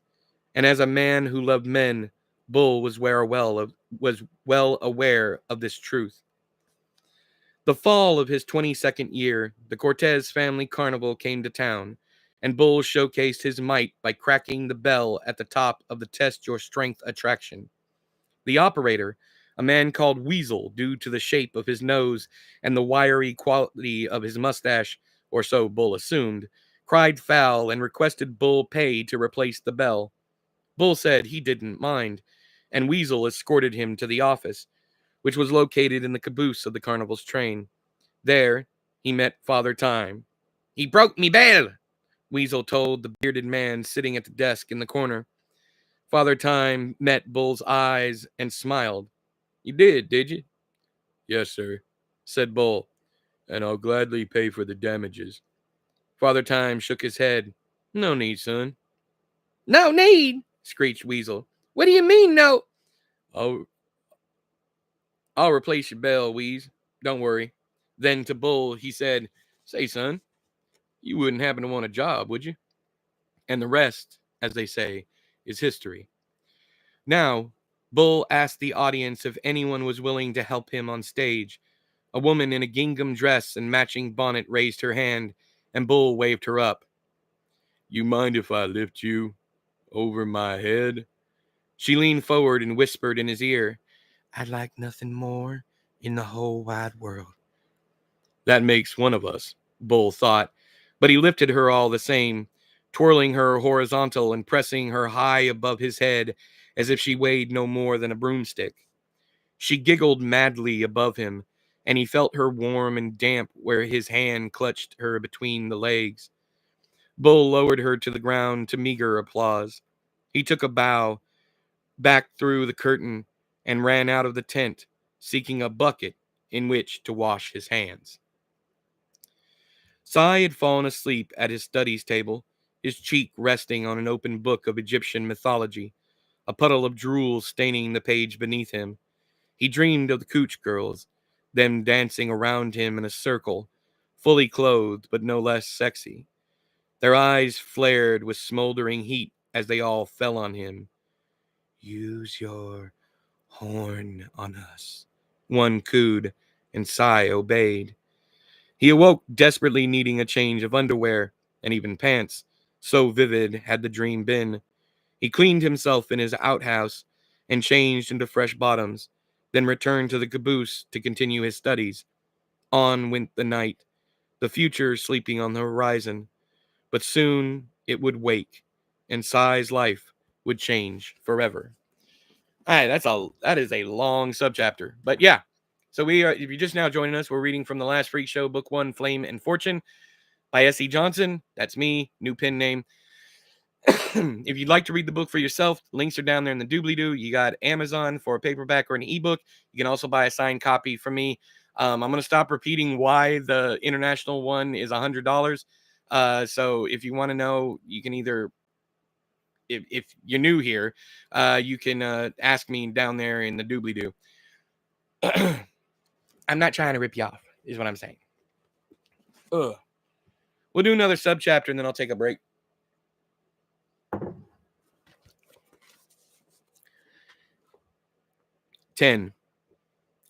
And as a man who loved men, Bull was well aware of this truth. The fall of his 22nd year, the Cortez family carnival came to town, and Bull showcased his might by cracking the bell at the top of the Test Your Strength attraction. The operator, a man called Weasel due to the shape of his nose and the wiry quality of his mustache, or so Bull assumed, cried foul and requested Bull pay to replace the bell. Bull said he didn't mind, and Weasel escorted him to the office, which was located in the caboose of the carnival's train. There, he met Father Time. "He broke me bell," Weasel told the bearded man sitting at the desk in the corner. Father Time met Bull's eyes and smiled. "You did you?" "Yes, sir," said Bull, "and I'll gladly pay for the damages." Father Time shook his head. "No need, son." "No need?" screeched Weasel. "What do you mean, no?" I'll replace your bell, Wheeze. Don't worry." Then to Bull, he said, "Say, son, you wouldn't happen to want a job, would you?" And the rest, as they say, is history. Now, Bull asked the audience if anyone was willing to help him on stage. A woman in a gingham dress and matching bonnet raised her hand, and Bull waved her up. "You mind if I lift you over my head?" She leaned forward and whispered in his ear, "I'd like nothing more in the whole wide world." That makes one of us, Bull thought, but he lifted her all the same, twirling her horizontal and pressing her high above his head as if she weighed no more than a broomstick. She giggled madly above him, and he felt her warm and damp where his hand clutched her between the legs. Bull lowered her to the ground to meager applause. He took a bow, back through the curtain, and ran out of the tent, seeking a bucket in which to wash his hands. Sai had fallen asleep at his studies table, his cheek resting on an open book of Egyptian mythology, a puddle of drool staining the page beneath him. He dreamed of the Cooch girls, them dancing around him in a circle, fully clothed but no less sexy. Their eyes flared with smoldering heat as they all fell on him. Use your horn on us, one cooed, and Sai obeyed. He awoke desperately needing a change of underwear and even pants, so vivid had the dream been. He cleaned himself in his outhouse and changed into fresh bottoms, then returned to the caboose to continue his studies. On went the night, the future sleeping on the horizon, but soon it would wake, and Sai's life would change forever. All right, that is a long subchapter, but yeah. So we are. If you're just now joining us, we're reading from the last Freak Show, Book 1, Flame and Fortune, by S.E. Johnson. That's me, new pen name. If you'd like to read the book for yourself, links are down there in the doobly-doo. You got Amazon for a paperback or an ebook. You can also buy a signed copy from me. I'm going to stop repeating why the international one is $100. So if you want to know, you can either, if you're new here, you can ask me down there in the doobly-doo. I'm not trying to rip you off, is what I'm saying. Ugh. We'll do another subchapter and then I'll take a break. 10.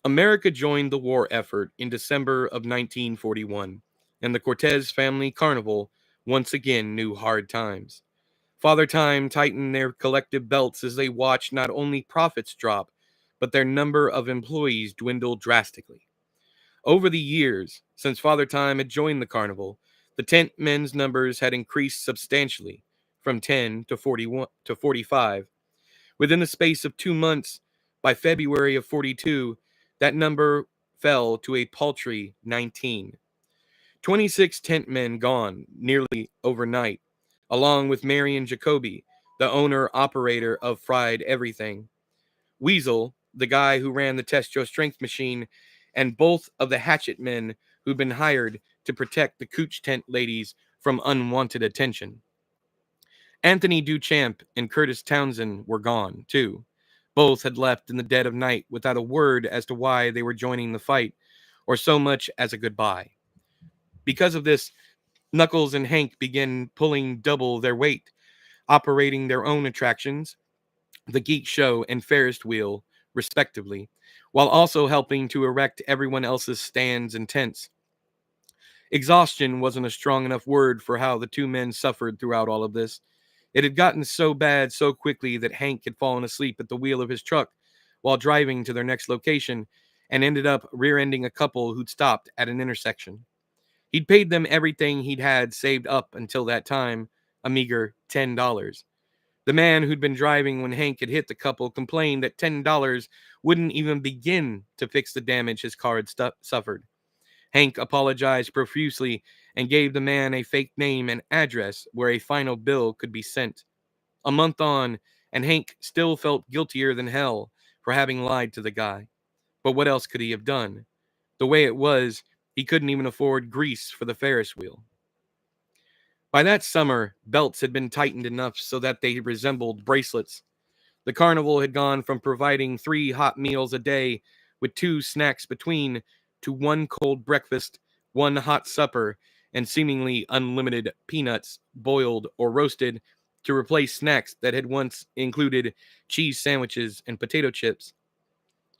America joined the war effort in December of 1941, and the Cortez family carnival once again knew hard times. Father Time tightened their collective belts as they watched not only profits drop, but their number of employees dwindle drastically. Over the years, since Father Time had joined the carnival, the tent men's numbers had increased substantially, from 10 to 41 to 45. Within the space of 2 months, by February of 42, that number fell to a paltry 19. 26 tent men gone nearly overnight, along with Marion Jacoby, the owner-operator of Fried Everything. Weasel, the guy who ran the Test Your Strength machine, and both of the hatchet men who'd been hired to protect the Cooch tent ladies from unwanted attention. Anthony Duchamp and Curtis Townsend were gone, too. Both had left in the dead of night without a word as to why they were joining the fight, or so much as a goodbye. Because of this, Knuckles and Hank began pulling double their weight, operating their own attractions, the Geek Show and Ferris Wheel, respectively, while also helping to erect everyone else's stands and tents. Exhaustion wasn't a strong enough word for how the two men suffered throughout all of this. It had gotten so bad so quickly that Hank had fallen asleep at the wheel of his truck while driving to their next location and ended up rear-ending a couple who'd stopped at an intersection. He'd paid them everything he'd had saved up until that time, a meager $10. The man who'd been driving when Hank had hit the couple complained that $10 wouldn't even begin to fix the damage his car had suffered. Hank apologized profusely and gave the man a fake name and address where a final bill could be sent. A month on, and Hank still felt guiltier than hell for having lied to the guy. But what else could he have done? The way it was, he couldn't even afford grease for the Ferris wheel. By that summer, belts had been tightened enough so that they resembled bracelets. The carnival had gone from providing 3 hot meals a day with 2 snacks between to 1 cold breakfast, 1 hot supper, and seemingly unlimited peanuts, boiled or roasted, to replace snacks that had once included cheese sandwiches and potato chips.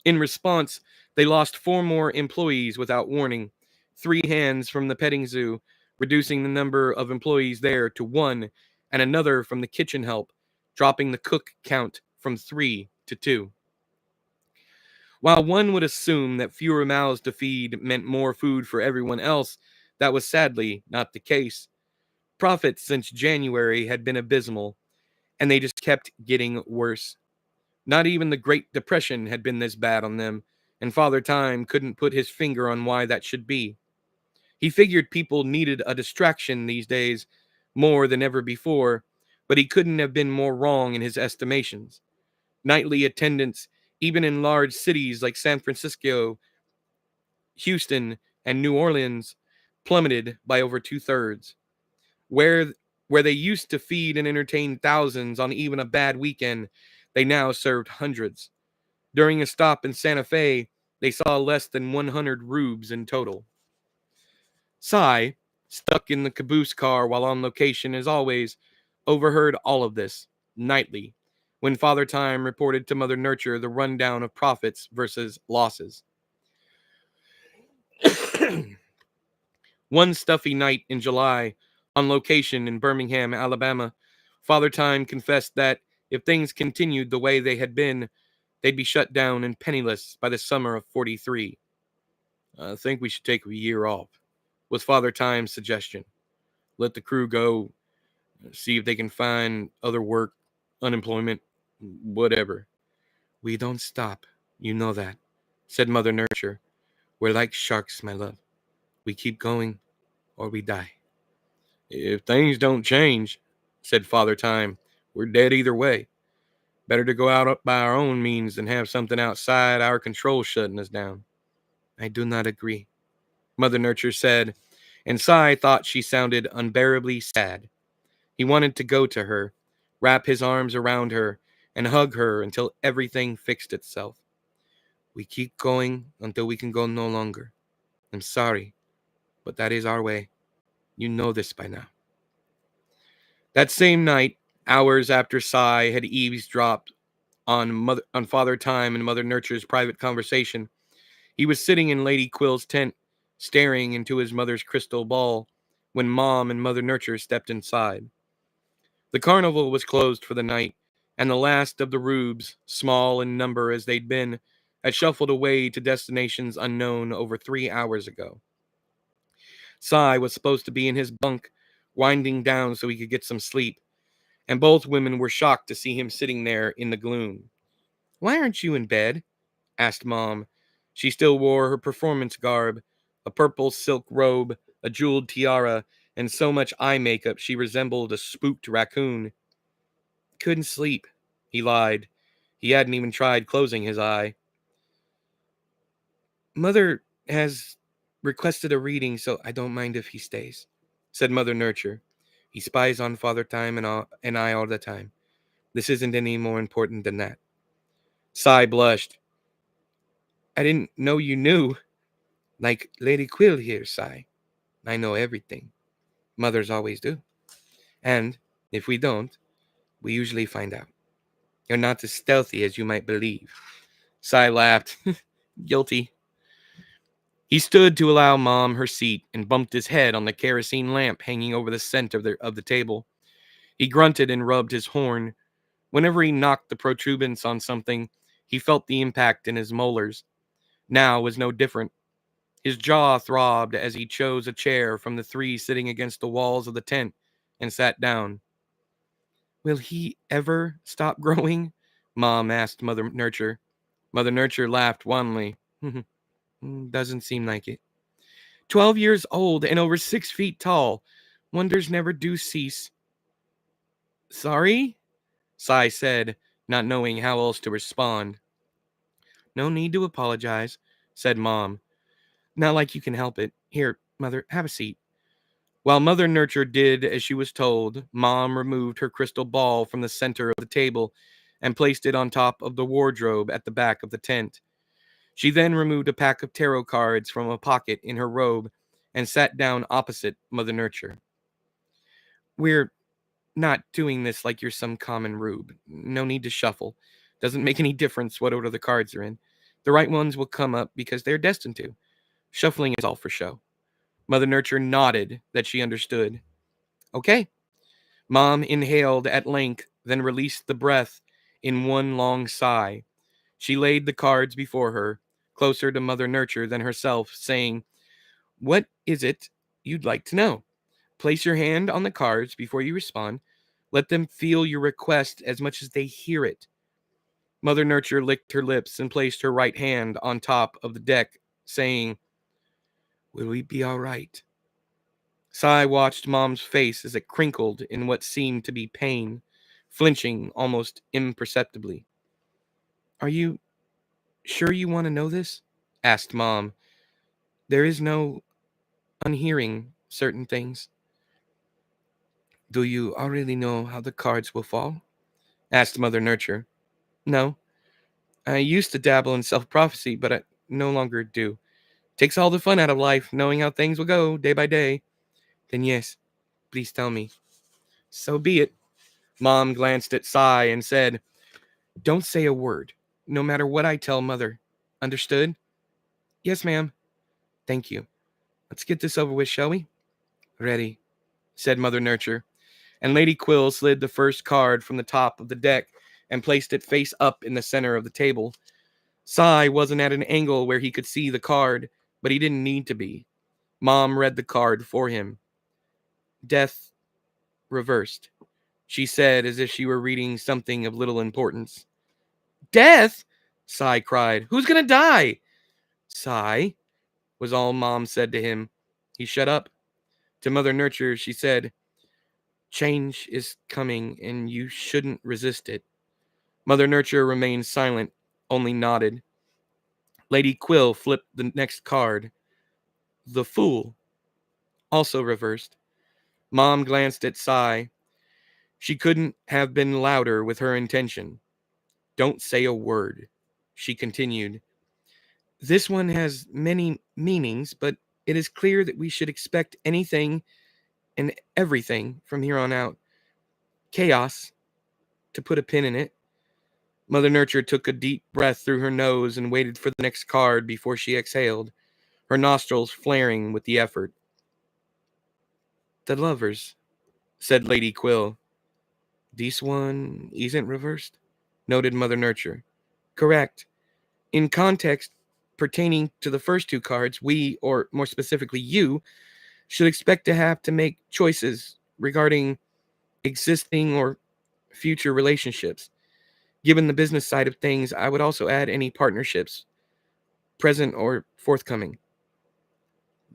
In response, they lost 4 more employees without warning, 3 hands from the petting zoo, reducing the number of employees there to 1, and another from the kitchen help, dropping the cook count from 3 to 2. While one would assume that fewer mouths to feed meant more food for everyone else, that was sadly not the case. Profits since January had been abysmal, and they just kept getting worse. Not even the Great Depression had been this bad on them, and Father Time couldn't put his finger on why that should be. He figured people needed a distraction these days, more than ever before, but he couldn't have been more wrong in his estimations. Nightly attendance, even in large cities like San Francisco, Houston, and New Orleans, plummeted by over 2/3. Where where they used to feed and entertain thousands on even a bad weekend, they now served hundreds. During a stop in Santa Fe, they saw less than 100 rubes in total. Cy, stuck in the caboose car while on location as always, overheard all of this, nightly, when Father Time reported to Mother Nurture the rundown of profits versus losses. One stuffy night in July, on location in Birmingham, Alabama, Father Time confessed that if things continued the way they had been, they'd be shut down and penniless by the summer of 43. I think we should take a year off, was Father Time's suggestion. Let the crew go, see if they can find other work, unemployment, whatever. We don't stop, you know that, said Mother Nurture. We're like sharks, my love. We keep going or we die. If things don't change, said Father Time, we're dead either way. Better to go out by our own means than have something outside our control shutting us down. I do not agree, Mother Nurture said, and Cy thought she sounded unbearably sad. He wanted to go to her, wrap his arms around her, and hug her until everything fixed itself. We keep going until we can go no longer. I'm sorry, but that is our way. You know this by now. That same night, hours after Cy had eavesdropped on Father Time and Mother Nurture's private conversation, he was sitting in Lady Quill's tent, staring into his mother's crystal ball, when Mom and Mother Nurture stepped inside. The carnival was closed for the night, and the last of the rubes, small in number as they'd been, had shuffled away to destinations unknown over 3 hours ago. Cy was supposed to be in his bunk, winding down so he could get some sleep, and both women were shocked to see him sitting there in the gloom. Why aren't you in bed? Asked Mom. She still wore her performance garb, a purple silk robe, a jeweled tiara, and so much eye makeup she resembled a spooked raccoon. Couldn't sleep, he lied. He hadn't even tried closing his eye. Mother has requested a reading, so I don't mind if he stays, said Mother Nurture. He spies on Father Time and I all the time. This isn't any more important than that. Cy blushed. I didn't know you knew. Like Lady Quill here, Cy. I know everything. Mothers always do. And if we don't, we usually find out. You're not as stealthy as you might believe. Cy laughed. Guilty. He stood to allow Mom her seat and bumped his head on the kerosene lamp hanging over the center of the table. He grunted and rubbed his horn. Whenever he knocked the protuberance on something, he felt the impact in his molars. Now was no different. His jaw throbbed as he chose a chair from the three sitting against the walls of the tent and sat down. Will he ever stop growing? Mom asked Mother Nurture. Mother Nurture laughed wanly. Doesn't seem like it. 12 years old and over 6 feet tall. Wonders never do cease. Sorry? Cy said, not knowing how else to respond. No need to apologize, said Mom. Not like you can help it. Here, Mother, have a seat. While Mother Nurture did as she was told, Mom removed her crystal ball from the center of the table and placed it on top of the wardrobe at the back of the tent. She then removed a pack of tarot cards from a pocket in her robe and sat down opposite Mother Nurture. We're not doing this like you're some common rube. No need to shuffle. Doesn't make any difference what order the cards are in. The right ones will come up because they're destined to. Shuffling is all for show. Mother Nurture nodded that she understood. Okay. Mom inhaled at length, then released the breath in one long sigh. She laid the cards before her, closer to Mother Nurture than herself, saying, What is it you'd like to know? Place your hand on the cards before you respond. Let them feel your request as much as they hear it. Mother Nurture licked her lips and placed her right hand on top of the deck, saying, Will we be all right? Sai watched Mom's face as it crinkled in what seemed to be pain, flinching almost imperceptibly. Are you sure you want to know this? Asked Mom. There is no unhearing certain things. Do you already know how the cards will fall? Asked Mother Nurture. No. I used to dabble in self-prophecy, but I no longer do. Takes all the fun out of life, knowing how things will go day by day. Then yes, please tell me. So be it. Mom glanced at Sai and said, Don't say a word, no matter what I tell Mother. Understood? Yes, ma'am. Thank you. Let's get this over with, shall we? Ready, said Mother Nurture, and Lady Quill slid the first card from the top of the deck and placed it face up in the center of the table. Sai wasn't at an angle where he could see the card, but he didn't need to be. Mom read the card for him. Death reversed, she said as if she were reading something of little importance. Death? Sai cried. Who's gonna die? Sai, was all Mom said to him. He shut up. To Mother Nurture, she said, Change is coming, and you shouldn't resist it. Mother Nurture remained silent, only nodded. Lady Quill flipped the next card. The Fool, also reversed. Mom glanced at Sai. She couldn't have been louder with her intention. Don't say a word, she continued. This one has many meanings, but it is clear that we should expect anything and everything from here on out. Chaos, to put a pin in it. Mother Nurture took a deep breath through her nose and waited for the next card before she exhaled, her nostrils flaring with the effort. The Lovers, said Lady Quill. This one isn't reversed, noted Mother Nurture. Correct. In context pertaining to the first two cards, we, or more specifically you, should expect to have to make choices regarding existing or future relationships. Given the business side of things, I would also add any partnerships, present or forthcoming.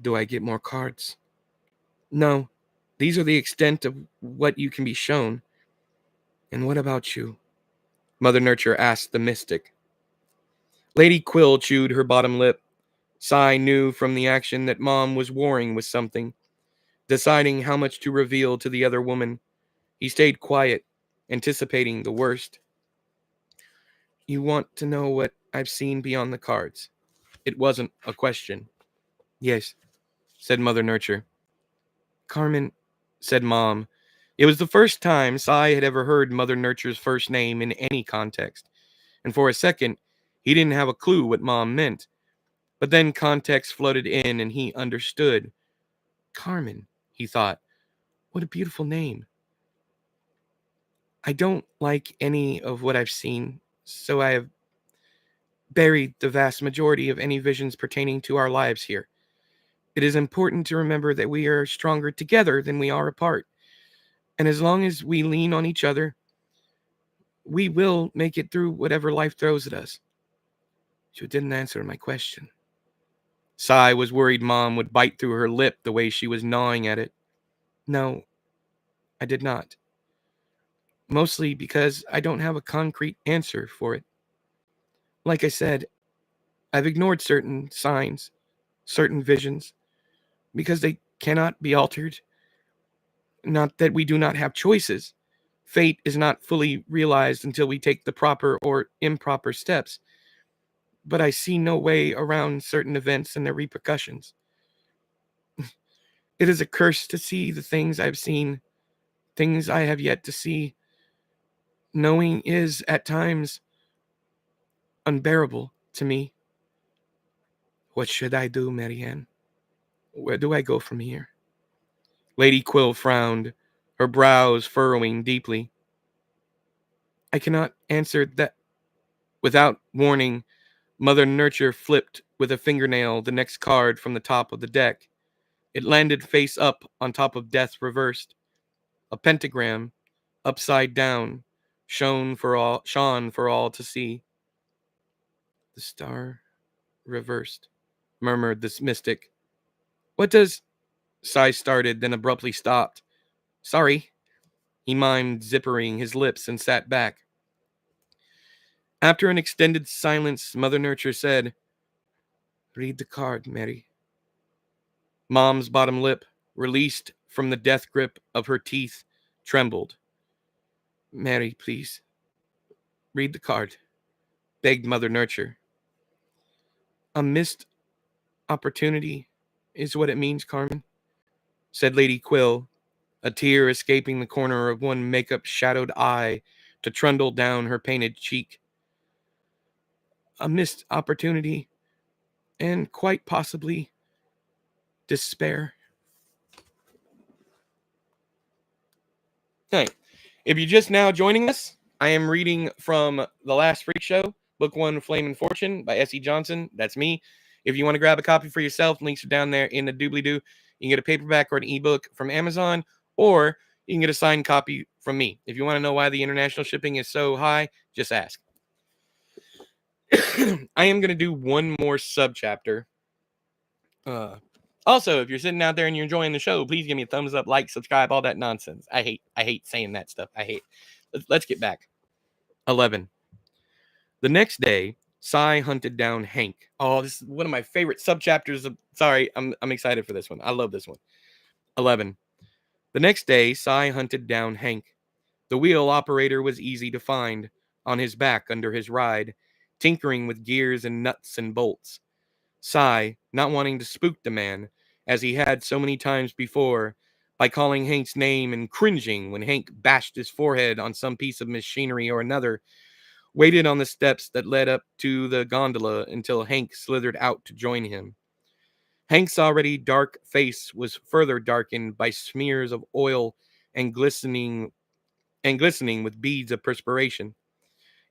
Do I get more cards? No. These are the extent of what you can be shown. And what about you? Mother Nurture asked the mystic. Lady Quill chewed her bottom lip. Sai knew from the action that Mom was warring with something, deciding how much to reveal to the other woman. He stayed quiet, anticipating the worst. You want to know what I've seen beyond the cards? It wasn't a question. Yes, said Mother Nurture. Carmen, said Mom. It was the first time Sai had ever heard Mother Nurture's first name in any context, and for a second, he didn't have a clue what Mom meant. But then context flooded in and he understood. Carmen, he thought. What a beautiful name. I don't like any of what I've seen, so I have buried the vast majority of any visions pertaining to our lives here. It is important to remember that we are stronger together than we are apart. And as long as we lean on each other, we will make it through whatever life throws at us. You didn't answer my question. Sai was worried Mom would bite through her lip the way she was gnawing at it. No, I did not. Mostly because I don't have a concrete answer for it. Like I said, I've ignored certain signs, certain visions, because they cannot be altered. Not that we do not have choices. Fate is not fully realized until we take the proper or improper steps. But I see no way around certain events and their repercussions. It is a curse to see the things I've seen, things I have yet to see. Knowing is, at times, unbearable to me. What should I do, Marianne? Where do I go from here? Lady Quill frowned, her brows furrowing deeply. I cannot answer that. Without warning, Mother Nurture flipped with a fingernail the next card from the top of the deck. It landed face up on top of Death reversed. A pentagram, upside down, shone for all to see. The star reversed, murmured this mystic. What does Sai started, then abruptly stopped. Sorry, he mimed, zippering his lips, and sat back. After an extended silence, Mother Nurture said, Read the card, Mary. Mom's bottom lip, released from the death grip of her teeth, trembled. Mary, please. Read the card, begged Mother Nurture. A missed opportunity is what it means, Carmen, said Lady Quill, a tear escaping the corner of one makeup-shadowed eye to trundle down her painted cheek. A missed opportunity, and quite possibly despair. Hey, if you're just now joining us, I am reading from The Last Freak Show, Book 1, Flame and Fortune by S.E. Johnson. That's me. If you want to grab a copy for yourself, links are down there in the doobly-doo. You can get a paperback or an ebook from Amazon, or you can get a signed copy from me. If you want to know why the international shipping is so high, just ask. I am going to do one more subchapter. Also, if you're sitting out there and you're enjoying the show, please give me a thumbs up, like, subscribe, all that nonsense. I hate saying that stuff. Let's get back. 11. The next day, Sai hunted down Hank. Oh, this is one of my favorite subchapters. Sorry, I'm excited for this one. I love this one. 11. The next day, Sai hunted down Hank. The wheel operator was easy to find, on his back under his ride, tinkering with gears and nuts and bolts. Sai, not wanting to spook the man, as he had so many times before, by calling Hank's name and cringing when Hank bashed his forehead on some piece of machinery or another, waited on the steps that led up to the gondola until Hank slithered out to join him. Hank's already dark face was further darkened by smears of oil and glistening with beads of perspiration.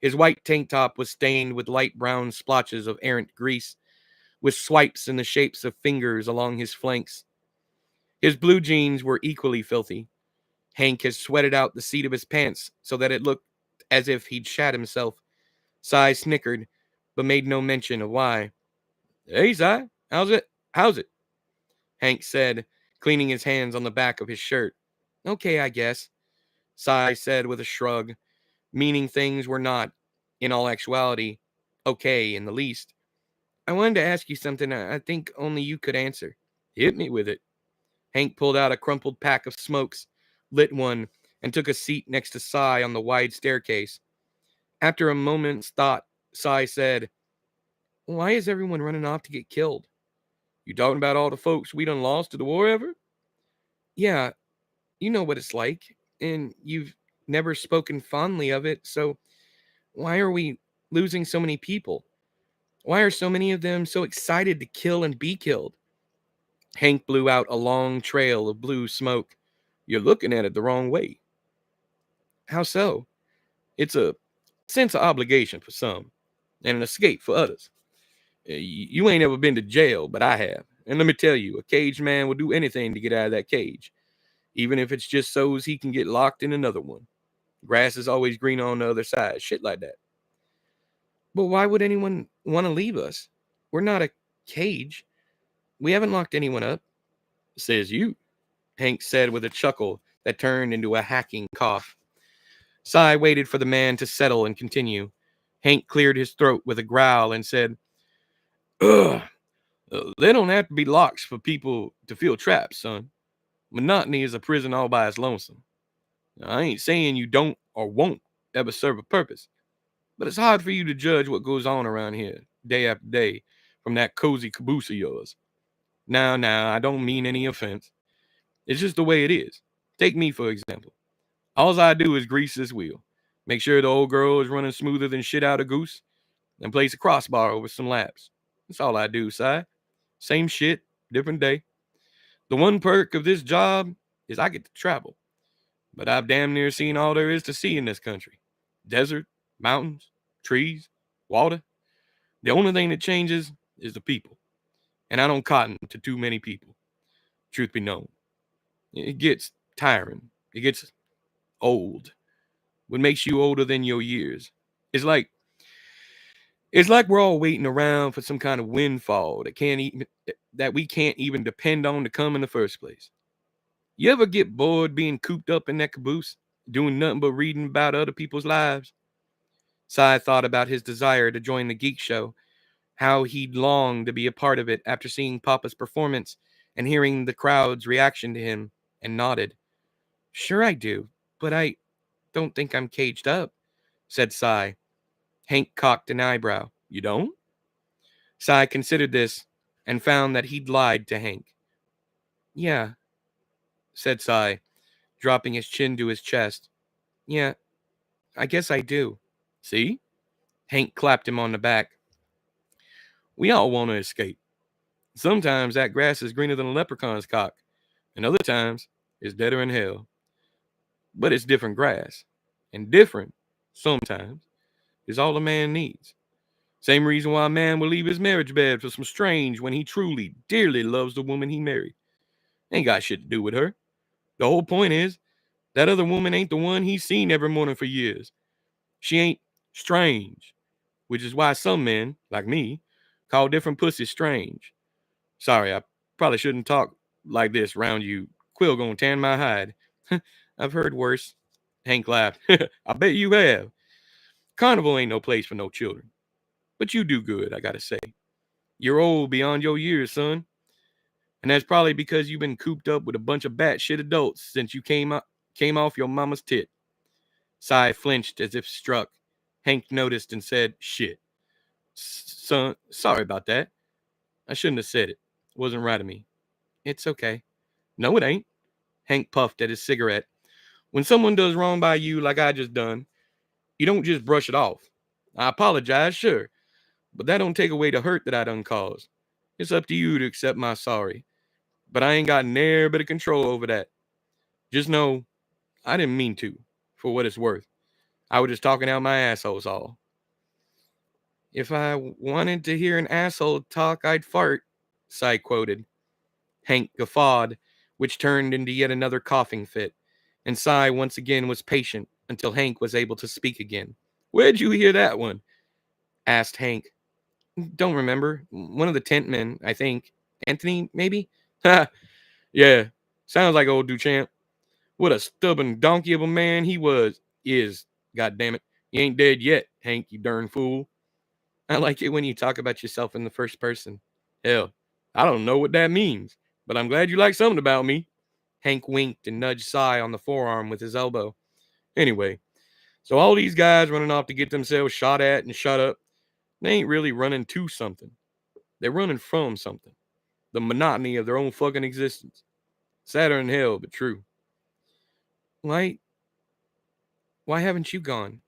His white tank top was stained with light brown splotches of errant grease, with swipes in the shapes of fingers along his flanks. His blue jeans were equally filthy. Hank had sweated out the seat of his pants so that it looked as if he'd shat himself. Sai snickered, but made no mention of why. Hey, Sai, how's it? Hank said, cleaning his hands on the back of his shirt. Okay, I guess, Sai said with a shrug, meaning things were not, in all actuality, okay in the least. I wanted to ask you something I think only you could answer. Hit me with it. Hank pulled out a crumpled pack of smokes, lit one, and took a seat next to Sai on the wide staircase. After a moment's thought, Sai said, Why is everyone running off to get killed? You talking about all the folks we done lost to the war ever? Yeah, you know what it's like, and you've never spoken fondly of it, so why are we losing so many people? Why are so many of them so excited to kill and be killed? Hank blew out a long trail of blue smoke. You're looking at it the wrong way. How so? It's a sense of obligation for some, and an escape for others. You ain't ever been to jail, but I have. And let me tell you, a caged man will do anything to get out of that cage, even if it's just so he can get locked in another one. Grass is always green on the other side, shit like that. But why would anyone want to leave us? We're not a cage. We haven't locked anyone up. Says you, Hank said with a chuckle that turned into a hacking cough. Sai waited for the man to settle and continue. Hank cleared his throat with a growl and said, Ugh, they don't have to be locks for people to feel trapped, son. Monotony is a prison all by its lonesome. Now, I ain't saying you don't or won't ever serve a purpose, but it's hard for you to judge what goes on around here day after day from that cozy caboose of yours. Now, I don't mean any offense. It's just the way it is. Take me, for example. All I do is grease this wheel, make sure the old girl is running smoother than shit out of goose, and place a crossbar over some laps. That's all I do, Si. Same shit, different day. The one perk of this job is I get to travel. But I've damn near seen all there is to see in this country. Desert, mountains, trees, water. The only thing that changes is the people. And I don't cotton to too many people. Truth be known. It gets tiring. It gets old. What makes you older than your years? It's like It's like we're all waiting around for some kind of windfall that we can't even depend on to come in the first place. You ever get bored being cooped up in that caboose, doing nothing but reading about other people's lives? Cy thought about his desire to join the geek show, how he'd longed to be a part of it after seeing Papa's performance and hearing the crowd's reaction to him, and nodded. Sure I do, but I don't think I'm caged up, said Cy. Hank cocked an eyebrow. You don't? Cy considered this and found that he'd lied to Hank. Yeah, said Cy, dropping his chin to his chest. Yeah, I guess I do. See? Hank clapped him on the back. We all want to escape. Sometimes that grass is greener than a leprechaun's cock, and other times it's deader in hell. But it's different grass, and different, sometimes, is all a man needs. Same reason why a man will leave his marriage bed for some strange when he truly, dearly loves the woman he married. Ain't got shit to do with her. The whole point is, that other woman ain't the one he's seen every morning for years. She ain't strange, which is why some men, like me, call different pussies strange. Sorry, I probably shouldn't talk like this round you. Quill gonna tan my hide. I've heard worse. Hank laughed. I bet you have. Carnival ain't no place for no children. But you do good, I gotta say. You're old beyond your years, son. And that's probably because you've been cooped up with a bunch of batshit adults since you came off your mama's tit. Cy flinched as if struck. Hank noticed and said, shit. Son, sorry about that. I shouldn't have said it. It wasn't right of me. It's okay. No, it ain't. Hank puffed at his cigarette. When someone does wrong by you like I just done, you don't just brush it off. I apologize, sure, but that don't take away the hurt that I done caused. It's up to you to accept my sorry, but I ain't got near bit of control over that. Just know, I didn't mean to, for what it's worth. I was just talking out my asshole's all. If I wanted to hear an asshole talk, I'd fart, Cy quoted. Hank guffawed, which turned into yet another coughing fit, and Cy once again was patient until Hank was able to speak again. Where'd you hear that one? Asked Hank. Don't remember. One of the tent men, I think. Anthony, maybe? Ha! Yeah, sounds like old Duchamp. What a stubborn donkey of a man he is, goddammit. He ain't dead yet, Hank, you darn fool. I like it when you talk about yourself in the first person. Hell, I don't know what that means, but I'm glad you like something about me. Hank winked and nudged Cy on the forearm with his elbow. Anyway, so all these guys running off to get themselves shot at and shut up, they ain't really running to something. They're running from something. The monotony of their own fucking existence. Sadder than hell, but true. Why haven't you gone?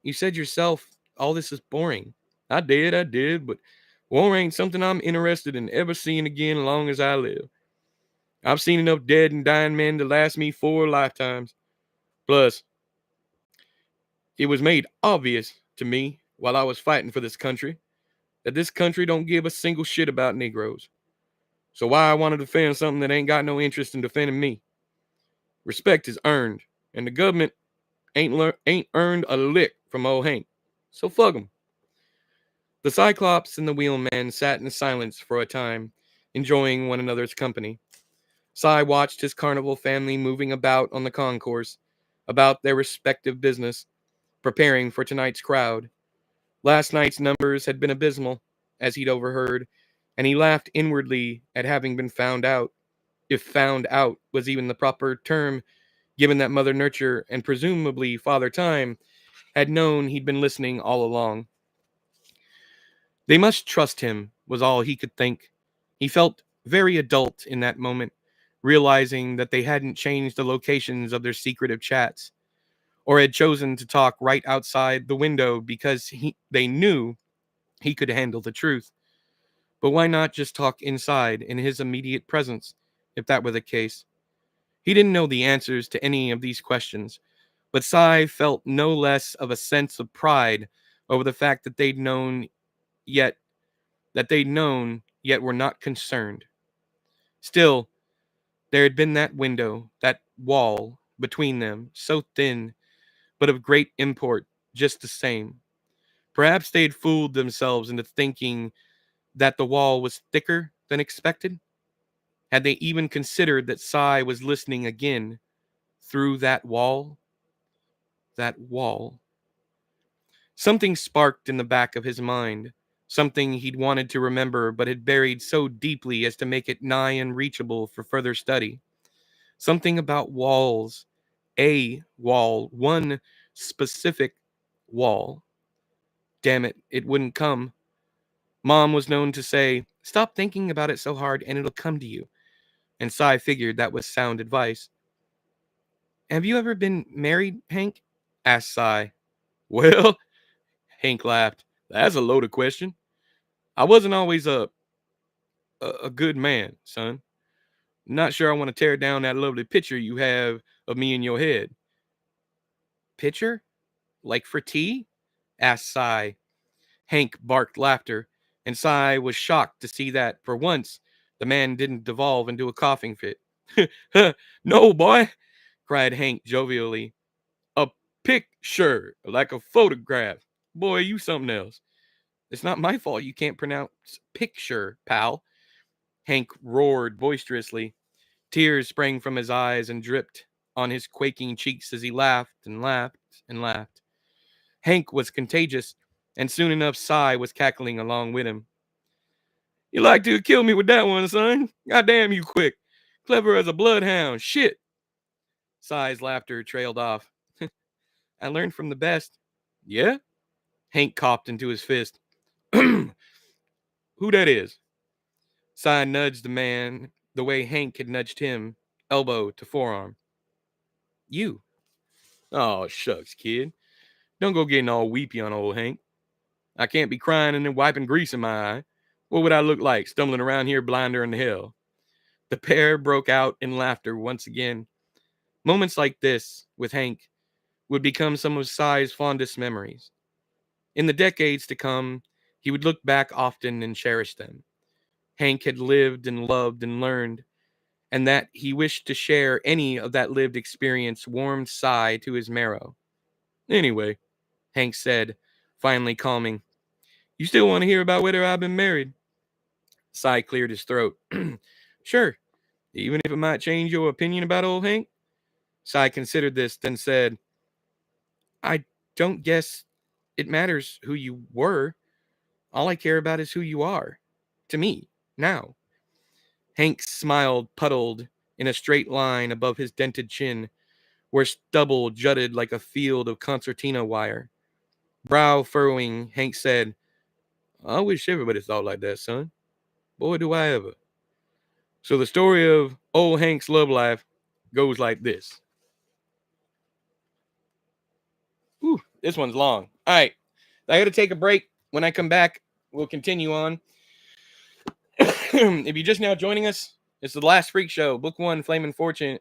You said yourself all this is boring. I did, but war ain't something I'm interested in ever seeing again as long as I live. I've seen enough dead and dying men to last me 4 lifetimes. Plus, it was made obvious to me while I was fighting for this country that this country don't give a single shit about Negroes. So why I want to defend something that ain't got no interest in defending me? Respect is earned, and the government ain't earned a lick from old Hank. So fuck 'em. The Cyclops and the Wheelman sat in silence for a time, enjoying one another's company. Cy watched his carnival family moving about on the concourse, about their respective business, preparing for tonight's crowd. Last night's numbers had been abysmal, as he'd overheard, and he laughed inwardly at having been found out, if found out was even the proper term, given that Mother Nature and presumably Father Time had known he'd been listening all along. They must trust him, was all he could think. He felt very adult in that moment, realizing that they hadn't changed the locations of their secretive chats, or had chosen to talk right outside the window because they knew he could handle the truth. But why not just talk inside in his immediate presence, if that were the case? He didn't know the answers to any of these questions, but Cy felt no less of a sense of pride over the fact that yet they'd known, yet were not concerned. Still, there had been that window, that wall between them, so thin, but of great import just the same. Perhaps they'd fooled themselves into thinking that the wall was thicker than expected. Had they even considered that Sai was listening again through that wall? That wall. Something sparked in the back of his mind, something he'd wanted to remember but had buried so deeply as to make it nigh unreachable for further study. Something about walls. A wall, one specific wall. Damn it, it wouldn't come. Mom was known to say, "Stop thinking about it so hard and it'll come to you." And Cy figured that was sound advice. "Have you ever been married, Hank?" asked Cy. "Well," Hank laughed, "that's a loaded question. I wasn't always a good man, son. Not sure I want to tear down that lovely picture you have of me in your head." "Picture? Like for tea?" asked Cy. Hank barked laughter, and Cy was shocked to see that, for once, the man didn't devolve into a coughing fit. "No, boy," cried Hank jovially. "A picture, like a photograph. Boy, you something else. It's not my fault you can't pronounce picture, pal." Hank roared boisterously. Tears sprang from his eyes and dripped on his quaking cheeks as he laughed and laughed and laughed. Hank was contagious, and soon enough Cy was cackling along with him. "You like to kill me with that one, son. God damn you quick. Clever as a bloodhound. Shit." Cy's laughter trailed off. "I learned from the best." "Yeah?" Hank coughed into his fist. "Who that is?" Cy nudged the man the way Hank had nudged him, elbow to forearm. "You." "Oh, shucks, kid. Don't go getting all weepy on old Hank. I can't be crying and then wiping grease in my eye. What would I look like, stumbling around here blinder than hell?" The pair broke out in laughter once again. Moments like this, with Hank, would become some of Cy's fondest memories. In the decades to come, he would look back often and cherish them. Hank had lived and loved and learned, and that he wished to share any of that lived experience warmed Cy to his marrow. "Anyway," Hank said, finally calming, "you still want to hear about whether I've been married?" Cy cleared his throat. "Sure, even if it might change your opinion about old Hank." Cy considered this, then said, "I don't guess it matters who you were. All I care about is who you are. To me, now." Hank smiled, puddled in a straight line above his dented chin, where stubble jutted like a field of concertina wire. Brow furrowing, Hank said, "I wish everybody thought like that, son. Boy, do I ever." So the story of old Hank's love life goes like this. Ooh, this one's long. All right. I got to take a break. When I come back, we'll continue on. If you're just now joining us, it's The Last Freak Show, Book 1, Flamin' Fortune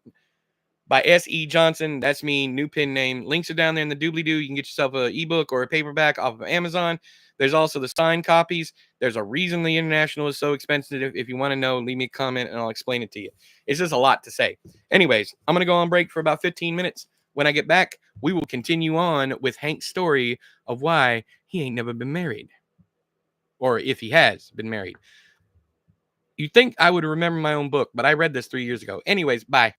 by S.E. Johnson. That's me, new pen name. Links are down there in the doobly-doo. You can get yourself an ebook or a paperback off of Amazon. There's also the signed copies. There's a reason the international is so expensive. If you want to know, leave me a comment and I'll explain it to you. It's just a lot to say. Anyways, I'm going to go on break for about 15 minutes. When I get back, we will continue on with Hank's story of why he ain't never been married. Or if he has been married. You'd think I would remember my own book, but I read this 3 years ago. Anyways, bye.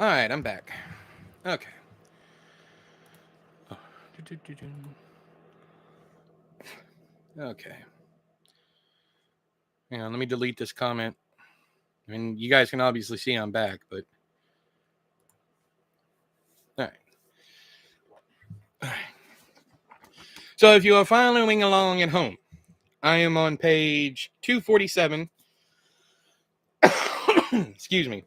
All right, I'm back. Okay. Okay. Hang on, let me delete this comment. I mean, you guys can obviously see I'm back, but all right. All right. So if you are following along at home, I am on page 247. Excuse me.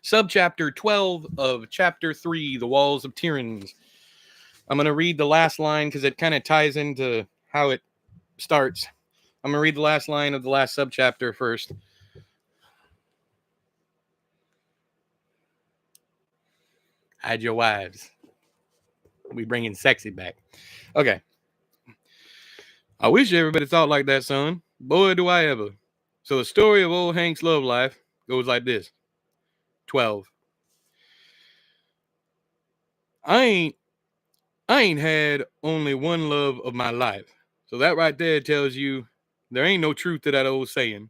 Subchapter 12 of chapter 3, The Walls of Tiryns. I'm going to read the last line because it kind of ties into how it starts. I'm going to read the last line of the last subchapter first. Hide your wives. We bringing sexy back. Okay. I wish everybody thought like that, son. Boy, do I ever. So the story of old Hank's love life goes like this. 12. I ain't had only one love of my life. So that right there tells you there ain't no truth to that old saying.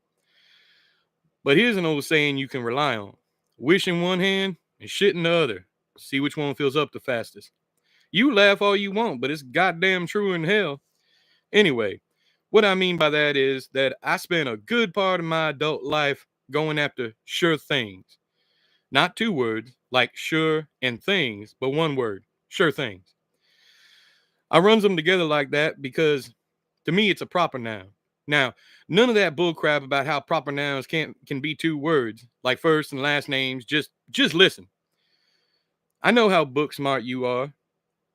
But here's an old saying you can rely on. Wish in one hand and shit in the other. See which one fills up the fastest. You laugh all you want, but it's goddamn true in hell. Anyway, what I mean by that is that I spent a good part of my adult life going after sure things. Not two words, like sure and things, but one word, sure things. I runs them together like that because to me it's a proper noun. Now, none of that bullcrap about how proper nouns can be two words, like first and last names. Just listen. I know how book smart you are.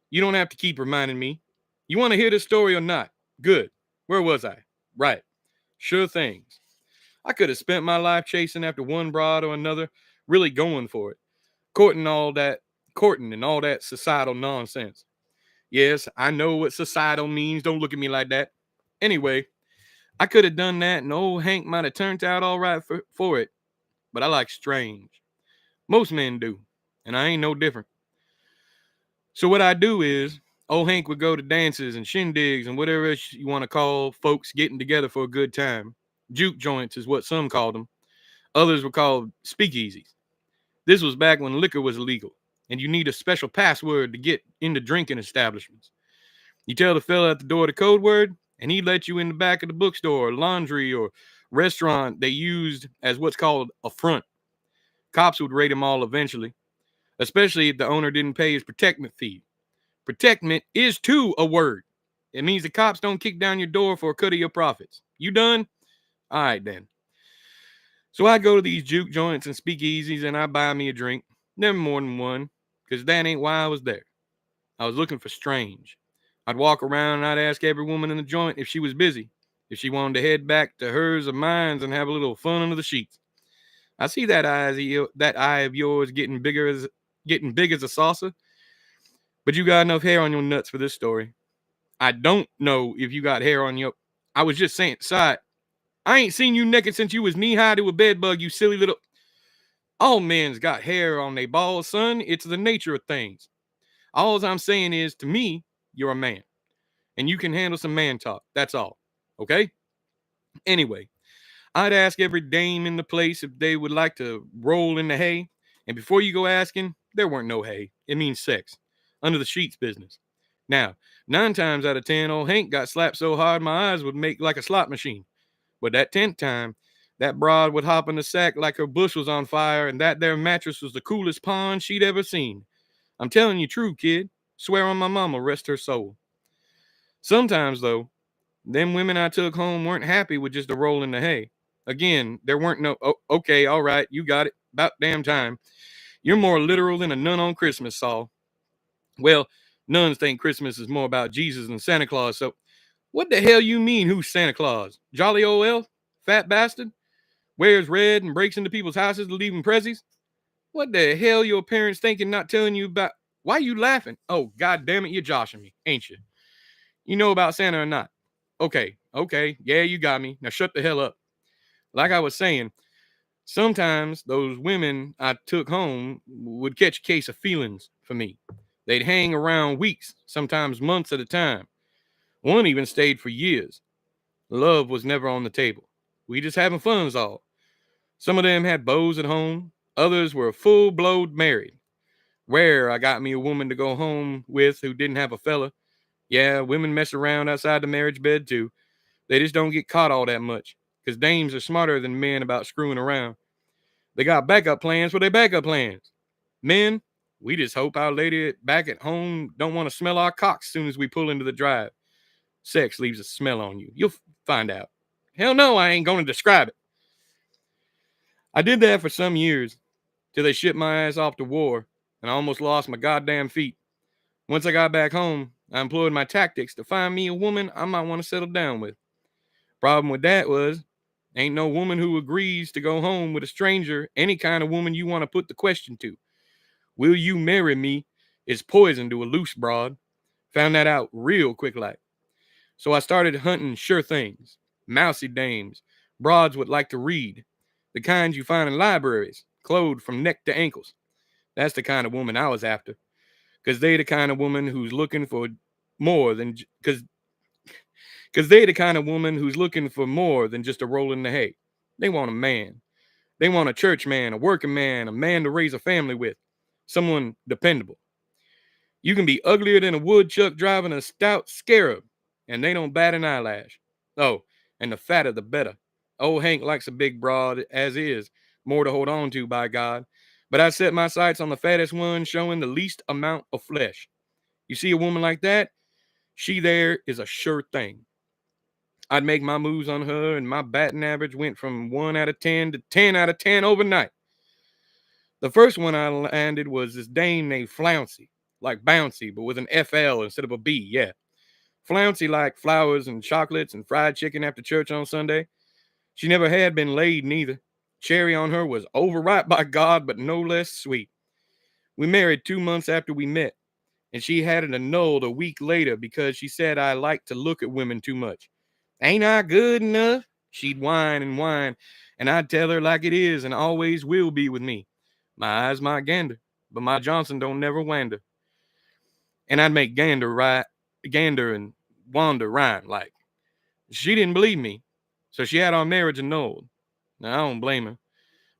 You don't have to keep reminding me. You want to hear this story or not? Good. Where was I? Right. Sure things. I could have spent my life chasing after one broad or another, really going for it, courting and all that societal nonsense. Yes, I know what societal means. Don't look at me like that. Anyway, I could have done that and old Hank might have turned out all right for it. But I like strange. Most men do. And I ain't no different. So what I do is, old Hank would go to dances and shindigs and whatever else you want to call folks getting together for a good time. Juke joints is what some called them. Others were called speakeasies. This was back when liquor was illegal, and you need a special password to get into drinking establishments. You tell the fella at the door the code word, and he'd let you in the back of the bookstore, or laundry, or restaurant they used as what's called a front. Cops would raid them all eventually, especially if the owner didn't pay his protectment fee. Protectment is too a word. It means the cops don't kick down your door for a cut of your profits. You done? All right, then. So I go to these juke joints and speakeasies and I buy me a drink. Never more than one, because that ain't why I was there. I was looking for strange. I'd walk around and I'd ask every woman in the joint if she was busy, if she wanted to head back to hers or mine's and have a little fun under the sheets. I see that eye of yours getting big as a saucer, but you got enough hair on your nuts for this story. I don't know if you got hair on your. I was just saying, side. I ain't seen you naked since you was knee high to a bed bug, you silly little. All men's got hair on they balls, son. It's the nature of things. All I'm saying is, to me, you're a man. And you can handle some man talk. That's all. Okay? Anyway, I'd ask every dame in the place if they would like to roll in the hay. And before you go asking, there weren't no hay. It means sex. Under the sheets business. Now, 9 times out of 10, old Hank got slapped so hard my eyes would make like a slot machine. But that 10th time, that broad would hop in the sack like her bush was on fire, and that there mattress was the coolest pond she'd ever seen. I'm telling you true, kid. Swear on my mama, rest her soul. Sometimes, though, them women I took home weren't happy with just a roll in the hay. Again, there weren't no, oh, okay, all right, you got it. About damn time. You're more literal than a nun on Christmas, Saul. Well, nuns think Christmas is more about Jesus than Santa Claus, so what the hell you mean, who's Santa Claus? Jolly old elf? Fat bastard? Wears red and breaks into people's houses to leave them prezzies? What the hell your parents thinking not telling you about? Why you laughing? Oh, god damn it, you're joshing me, ain't you? You know about Santa or not? Okay, yeah, you got me. Now shut the hell up. Like I was saying, sometimes those women I took home would catch a case of feelings for me. They'd hang around weeks, sometimes months at a time. One even stayed for years. Love was never on the table. We just having fun is all. Some of them had beaux at home. Others were full-blown married. Rare I got me a woman to go home with who didn't have a fella. Yeah, women mess around outside the marriage bed too. They just don't get caught all that much, because dames are smarter than men about screwing around. They got backup plans for their backup plans. Men, we just hope our lady back at home don't want to smell our cocks as soon as we pull into the drive. Sex leaves a smell on you. You'll find out. Hell no, I ain't going to describe it. I did that for some years, till they shipped my ass off to war, and I almost lost my goddamn feet. Once I got back home, I employed my tactics to find me a woman I might want to settle down with. Problem with that was, ain't no woman who agrees to go home with a stranger any kind of woman you want to put the question to. Will you marry me? Is poison to a loose broad. Found that out real quick like. So I started hunting sure things. Mousy dames. Broads would like to read. The kinds you find in libraries, clothed from neck to ankles. That's the kind of woman I was after. Because they the kind of woman who's looking for more than... Because they the kind of woman who's looking for more than just a roll in the hay. They want a man. They want a church man, a working man, a man to raise a family with. Someone dependable. You can be uglier than a woodchuck driving a stout scarab, and they don't bat an eyelash. Oh, and the fatter the better. Old Hank likes a big broad as is, more to hold on to, by God. But I set my sights on the fattest one showing the least amount of flesh. You see a woman like that? She there is a sure thing. I'd make my moves on her, and my batting average went from 1 out of 10 to 10 out of 10 overnight. The first one I landed was this dame named Flouncy, like bouncy, but with an FL instead of a B, yeah. Flouncy liked flowers and chocolates and fried chicken after church on Sunday. She never had been laid neither. Cherry on her was overripe by God, but no less sweet. We married 2 months after we met, and she had it annulled a week later because she said I liked to look at women too much. Ain't I good enough? She'd whine and whine, and I'd tell her like it is and always will be with me. My eyes might gander, but my Johnson don't never wander. And I'd make gander and wander rhyme like. She didn't believe me, so she had our marriage annulled. Now, I don't blame her.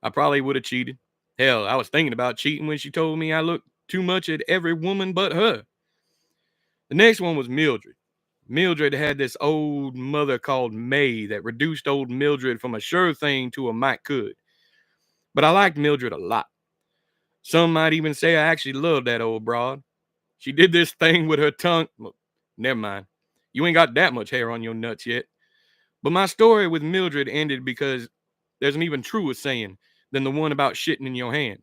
I probably would have cheated. Hell, I was thinking about cheating when she told me I looked too much at every woman but her. The next one was Mildred. Mildred had this old mother called May that reduced old Mildred from a sure thing to a might could. But I liked Mildred a lot. Some might even say I actually loved that old broad. She did this thing with her tongue. Well, never mind. You ain't got that much hair on your nuts yet. But my story with Mildred ended because there's an even truer saying than the one about shitting in your hand.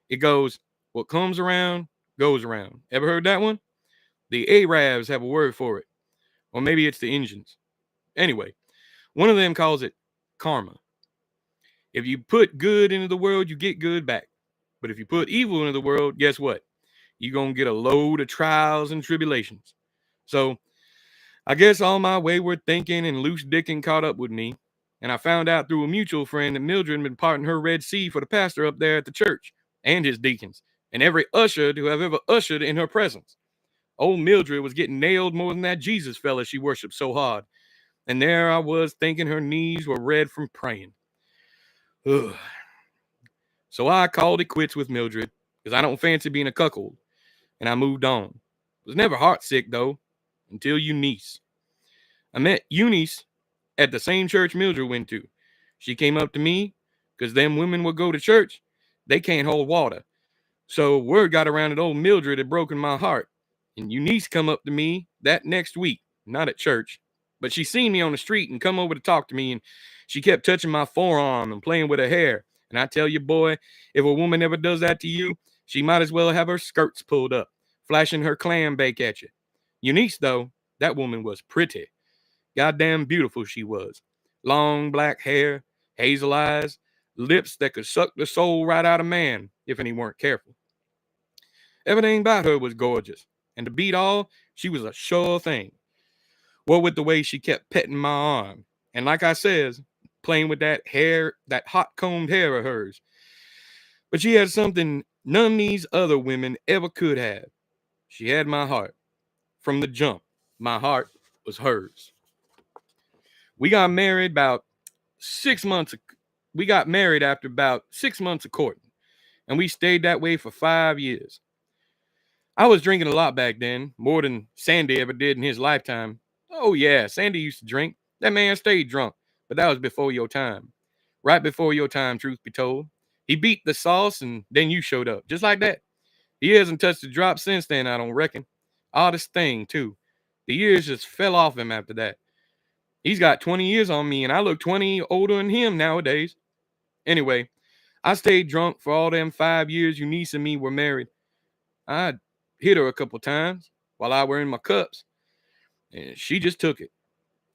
It goes, what comes around, goes around. Ever heard that one? The Arabs have a word for it. Or maybe it's the Indians. Anyway, one of them calls it karma. If you put good into the world, you get good back. But if you put evil into the world, guess what? You're going to get a load of trials and tribulations. So I guess all my wayward thinking and loose dicking caught up with me. And I found out through a mutual friend that Mildred had been parting her Red Sea for the pastor up there at the church and his deacons and every usher who have ever ushered in her presence. Old Mildred was getting nailed more than that Jesus fella she worshipped so hard. And there I was thinking her knees were red from praying. Ugh. So I called it quits with Mildred because I don't fancy being a cuckold. And I moved on. Was never heartsick though, until Eunice. I met Eunice at the same church Mildred went to. She came up to me because them women would go to church. They can't hold water. So word got around that old Mildred had broken my heart. And Eunice come up to me that next week, not at church, but she seen me on the street and come over to talk to me, and she kept touching my forearm and playing with her hair. And I tell you, boy, if a woman ever does that to you, she might as well have her skirts pulled up, flashing her clam bake at you. Eunice, though, that woman was pretty. Goddamn beautiful she was. Long black hair, hazel eyes, lips that could suck the soul right out of man if any weren't careful. Everything about her was gorgeous. And to beat all, she was a sure thing. What with the way she kept petting my arm. And like I says, playing with that hair, that hot combed hair of hers. But she had something none of these other women ever could have. She had my heart. From the jump, my heart was hers. We got married about 6 months. We got married after about 6 months of courting. and we stayed that way for 5 years. I was drinking a lot back then, more than Sandy ever did in his lifetime. Oh yeah, Sandy used to drink. That man stayed drunk, but that was before your time. Right before your time, truth be told. He beat the sauce and then you showed up, just like that. He hasn't touched a drop since then, I don't reckon. Oddest thing, too. The years just fell off him after that. He's got 20 years on me, and I look 20 older than him nowadays. Anyway, I stayed drunk for all them 5 years Eunice and me were married. I hit her a couple times while I were in my cups, and she just took it.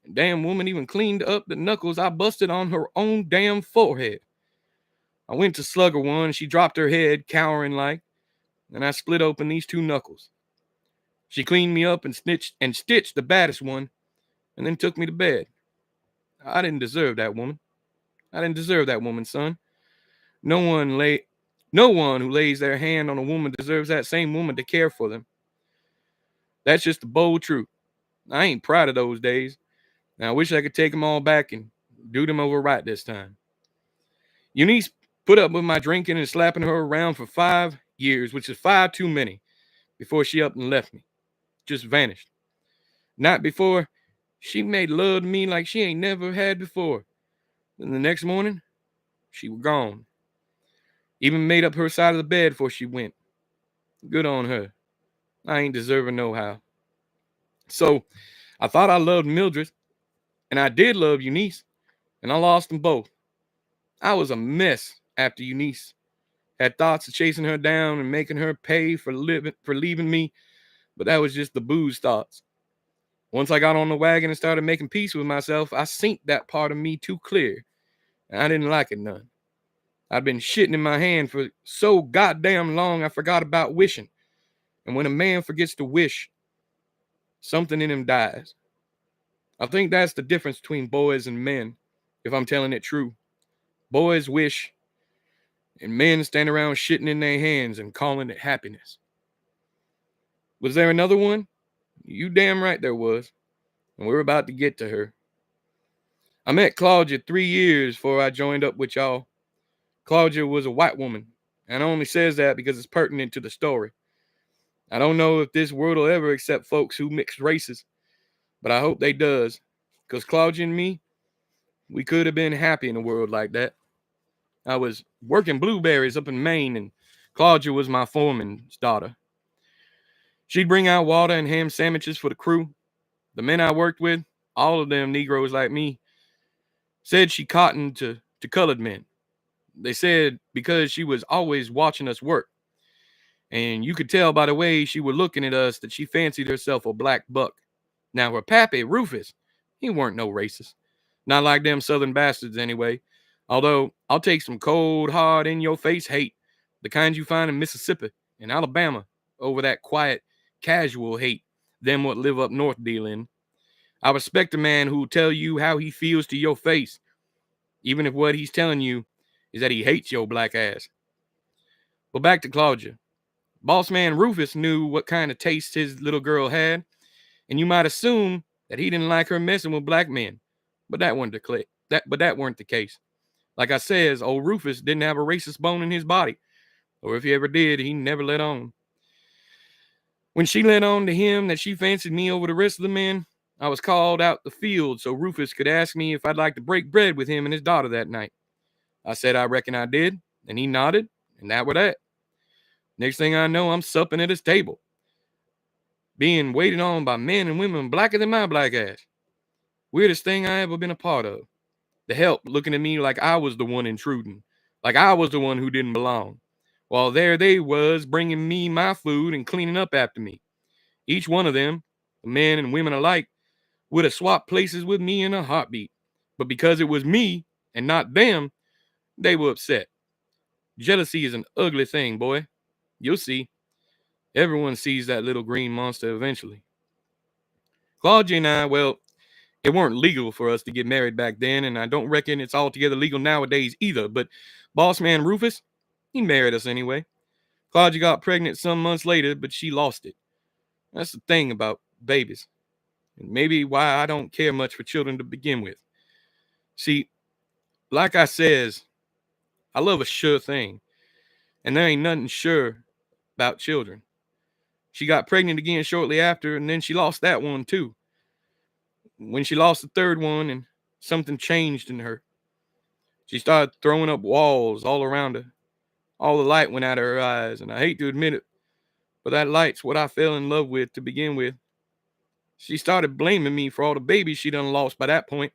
The damn woman even cleaned up the knuckles I busted on her own damn forehead. I went to slug her one, and she dropped her head, cowering like, and I split open these 2 knuckles. She cleaned me up and stitched the baddest one, and then took me to bed. I didn't deserve that woman. I didn't deserve that woman, son. No one who lays their hand on a woman deserves that same woman to care for them. That's just the bold truth. I ain't proud of those days. And I wish I could take them all back and do them over right this time. Eunice put up with my drinking and slapping her around for 5 years, which is 5 too many, before she up and left me. Just vanished. Not before she made love to me like she ain't never had before. Then the next morning, she was gone. Even made up her side of the bed before she went. Good on her. I ain't deserving no how. So, I thought I loved Mildred, and I did love Eunice, and I lost them both. I was a mess after Eunice. Had thoughts of chasing her down and making her pay for leaving me, but that was just the booze thoughts. Once I got on the wagon and started making peace with myself, I seen that part of me too clear, and I didn't like it none. I'd been shitting in my hand for so goddamn long I forgot about wishing. And when a man forgets to wish, something in him dies. I think that's the difference between boys and men, if I'm telling it true. Boys wish, and men stand around shitting in their hands and calling it happiness. Was there another one? You damn right there was. And we're about to get to her. I met Claudia 3 years before I joined up with y'all. Claudia was a white woman, and I only says that because it's pertinent to the story. I don't know if this world will ever accept folks who mix races, but I hope they does, because Claudia and me, we could have been happy in a world like that. I was working blueberries up in Maine, and Claudia was my foreman's daughter. She'd bring out water and ham sandwiches for the crew. The men I worked with, all of them Negroes like me, said she cottoned to colored men. They said because she was always watching us work. And you could tell by the way she was looking at us that she fancied herself a black buck. Now her pappy, Rufus, he weren't no racist. Not like them southern bastards anyway. Although I'll take some cold, hard, in-your-face hate, the kind you find in Mississippi and Alabama, over that quiet, casual hate them what live up north deal in. I respect a man who'll tell you how he feels to your face, even if what he's telling you is that he hates your black ass. But back to Claudia. Boss man Rufus knew what kind of taste his little girl had, and you might assume that he didn't like her messing with black men. But that weren't the case. Like I says, old Rufus didn't have a racist bone in his body, or if he ever did, he never let on. When she let on to him that she fancied me over the rest of the men, I was called out the field so Rufus could ask me if I'd like to break bread with him and his daughter that night. I said I reckon I did, and he nodded, and that were that. Next thing I know, I'm supping at his table, being waited on by men and women blacker than my black ass. Weirdest thing I ever been a part of. The help looking at me like I was the one intruding, like I was the one who didn't belong. While there they was bringing me my food and cleaning up after me. Each one of them, men and women alike, would have swapped places with me in a heartbeat. But because it was me and not them, they were upset. Jealousy is an ugly thing, boy. You'll see. Everyone sees that little green monster eventually. Claudia and I, well, it weren't legal for us to get married back then, and I don't reckon it's altogether legal nowadays either, but boss man Rufus, he married us anyway. Claudia got pregnant some months later, but she lost it. That's the thing about babies, and maybe why I don't care much for children to begin with. See, like I says, I love a sure thing, and there ain't nothing sure about children. She got pregnant again shortly after, and then she lost that one too. When she lost the third one, and something changed in her, she started throwing up walls all around her. All the light went out of her eyes, and I hate to admit it, but that light's what I fell in love with to begin with. She started blaming me for all the babies she done lost by that point,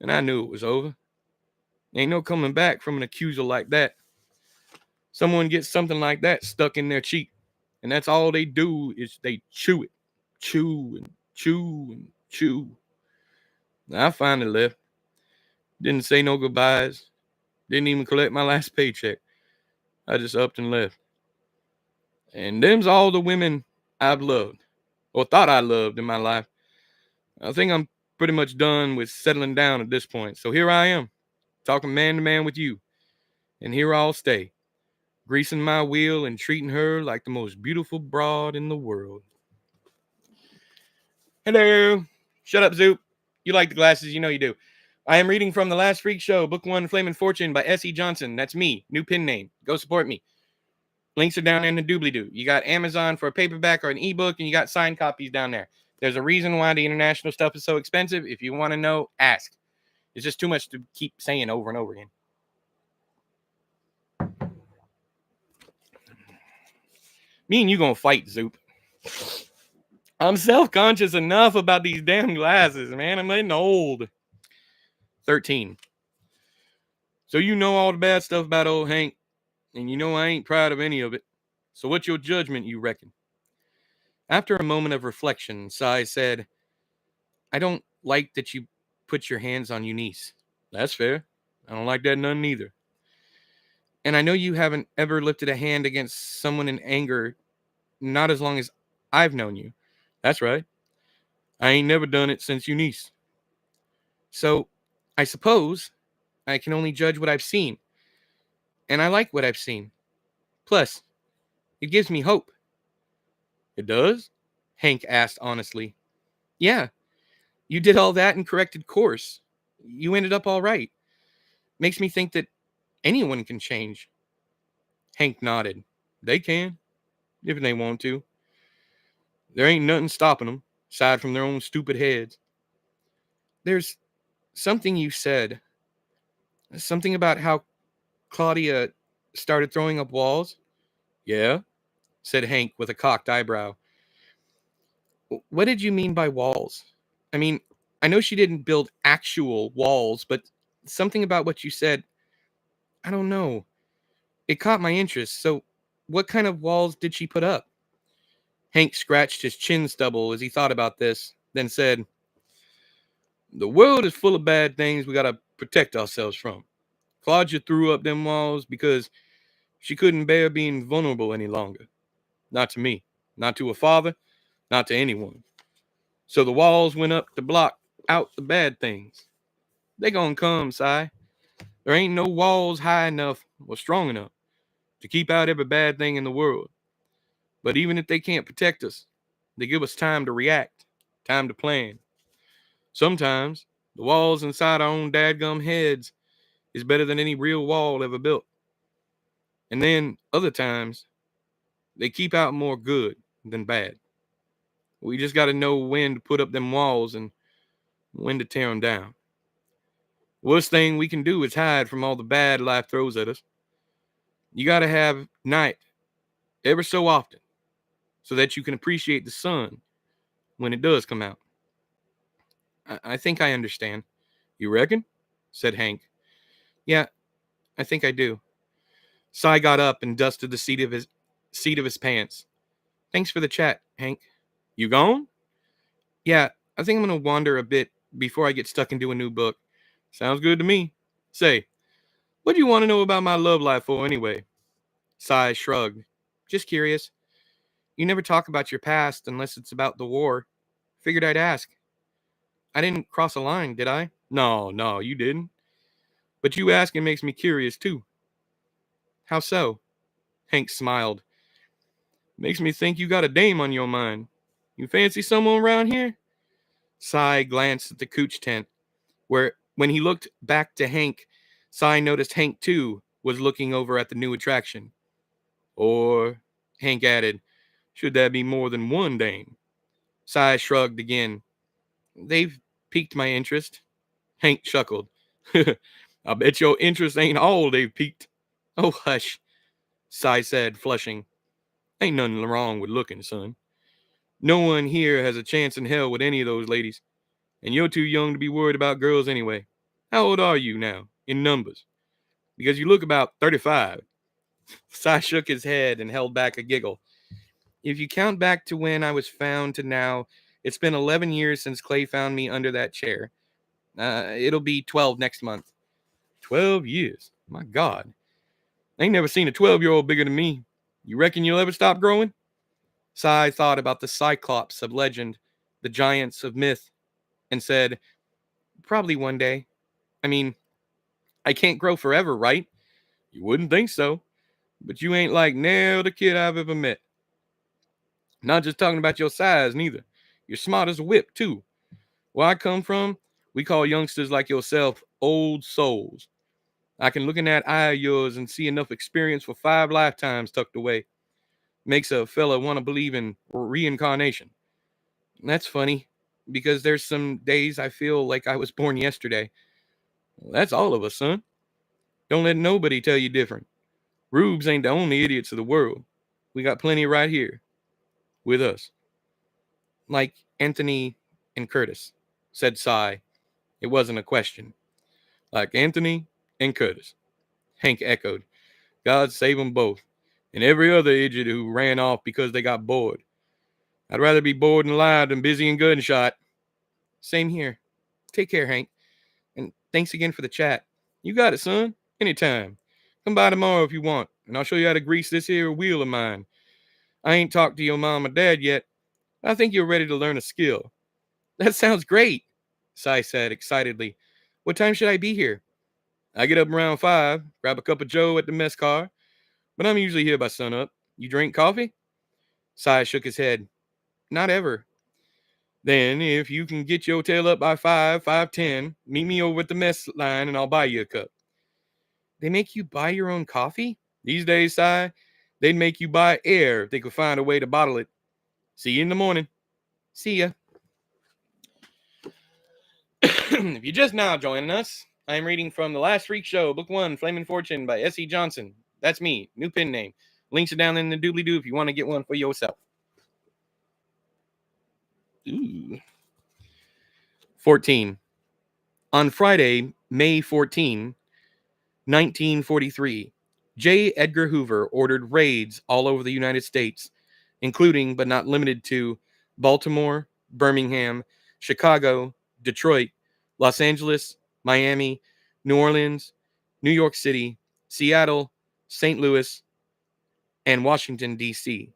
and I knew it was over. Ain't no coming back from an accuser like that. Someone gets something like that stuck in their cheek, and that's all they do is they chew it. Chew and chew and chew. I finally left. Didn't say no goodbyes. Didn't even collect my last paycheck. I just upped and left. And them's all the women I've loved, or thought I loved in my life. I think I'm pretty much done with settling down at this point. So here I am, talking man to man with you. And here I'll stay, greasing my wheel and treating her like the most beautiful broad in the world. Hello. Shut up, Zoop. You like the glasses, you know you do. I am reading from The Last Freak Show, Book 1, Flamin' Fortune by S.E. Johnson. That's me, new pen name. Go support me. Links are down there in the doobly-doo. You got Amazon for a paperback or an ebook, and you got signed copies down there. There's a reason why the international stuff is so expensive. If you want to know, ask. It's just too much to keep saying over and over again. Me and you gonna fight, Zoop. I'm self-conscious enough about these damn glasses, man. I'm getting old. 13. So you know all the bad stuff about old Hank, and you know I ain't proud of any of it. So what's your judgment, you reckon? After a moment of reflection, Cy said, I don't like that you put your hands on Eunice. That's fair. I don't like that none neither. And I know you haven't ever lifted a hand against someone in anger, not as long as I've known you. That's right. I ain't never done it since Eunice. So, I suppose I can only judge what I've seen. And I like what I've seen. Plus, it gives me hope. It does? Hank asked honestly. Yeah, you did all that and corrected course. You ended up all right. Makes me think that anyone can change. Hank nodded. They can, if they want to. There ain't nothing stopping them, aside from their own stupid heads. There's something you said. Something about how Claudia started throwing up walls. Yeah, said Hank with a cocked eyebrow. What did you mean by walls? I mean, I know she didn't build actual walls, but something about what you said, I don't know. It caught my interest. So, what kind of walls did she put up? Hank scratched his chin stubble as he thought about this, then said, The world is full of bad things we gotta protect ourselves from. Claudia threw up them walls because she couldn't bear being vulnerable any longer. Not to me, not to her father, not to anyone. So the walls went up to block out the bad things. They gonna come, Si. There ain't no walls high enough or strong enough to keep out every bad thing in the world. But even if they can't protect us, they give us time to react, time to plan. Sometimes the walls inside our own dadgum heads is better than any real wall ever built. And then other times, they keep out more good than bad. We just got to know when to put up them walls and when to tear them down. Worst thing we can do is hide from all the bad life throws at us. You got to have night ever so often so that you can appreciate the sun when it does come out. I think I understand. You reckon? Said Hank. Yeah, I think I do. Cy got up and dusted the seat of his pants. Thanks for the chat, Hank. You gone? Yeah, I think I'm going to wander a bit before I get stuck into a new book. Sounds good to me. Say, what do you want to know about my love life for anyway? Cy shrugged. Just curious. You never talk about your past unless it's about the war. Figured I'd ask. I didn't cross a line, did I? No, you didn't. But you asking makes me curious, too. How so? Hank smiled. Makes me think you got a dame on your mind. You fancy someone around here? Cy glanced at the cooch tent, where, when he looked back to Hank, Cy noticed Hank, too, was looking over at the new attraction. Or, Hank added, should that be more than one dame? Cy shrugged again. They've piqued my interest. Hank chuckled. I bet your interest ain't all they've piqued. Oh, hush, Cy said, flushing. Ain't nothing wrong with looking, son. No one here has a chance in hell with any of those ladies, and you're too young to be worried about girls anyway. How old are you now, in numbers? Because you look about 35. Cy shook his head and held back a giggle. If you count back to when I was found to now, it's been 11 years since Clay found me under that chair. It'll be 12 next month. 12 years? My God. I ain't never seen a 12-year-old bigger than me. You reckon you'll ever stop growing? Cy thought about the Cyclops of legend, the giants of myth, and said, probably one day. I mean, I can't grow forever, right? You wouldn't think so. But you ain't like nail the kid I've ever met. Not just talking about your size, neither. You're smart as a whip, too. Where I come from, we call youngsters like yourself old souls. I can look in that eye of yours and see enough experience for 5 lifetimes tucked away. Makes a fella want to believe in reincarnation. That's funny, because there's some days I feel like I was born yesterday. Well, that's all of us, son. Don't let nobody tell you different. Rubes ain't the only idiots of the world. We got plenty right here with us. Like Anthony and Curtis, said Cy. It wasn't a question. Like Anthony and Curtis, Hank echoed. God save them both. And every other idiot who ran off because they got bored. I'd rather be bored and alive than busy and gunshot. Same here. Take care, Hank. And thanks again for the chat. You got it, son. Anytime. Come by tomorrow if you want, and I'll show you how to grease this here wheel of mine. I ain't talked to your mom or dad yet. I think you're ready to learn a skill. That sounds great, Cy said excitedly. What time should I be here? I get up around 5, grab a cup of joe at the mess car, but I'm usually here by sunup. You drink coffee? Cy shook his head. Not ever. Then, if you can get your tail up by 5:10, meet me over at the mess line and I'll buy you a cup. They make you buy your own coffee? These days, Cy, they'd make you buy air if they could find a way to bottle it. See you in the morning. See ya. If you're just now joining us, I'm reading from The Last Freak Show, Book 1, Flamin' Fortune by S.E. Johnson. That's me, new pen name. Links are down in the doobly-doo if you want to get one for yourself. Ooh. 14. On Friday, May 14, 1943, J. Edgar Hoover ordered raids all over the United States, including but not limited to Baltimore, Birmingham, Chicago, Detroit, Los Angeles, Miami, New Orleans, New York City, Seattle, St. Louis, and Washington, D.C.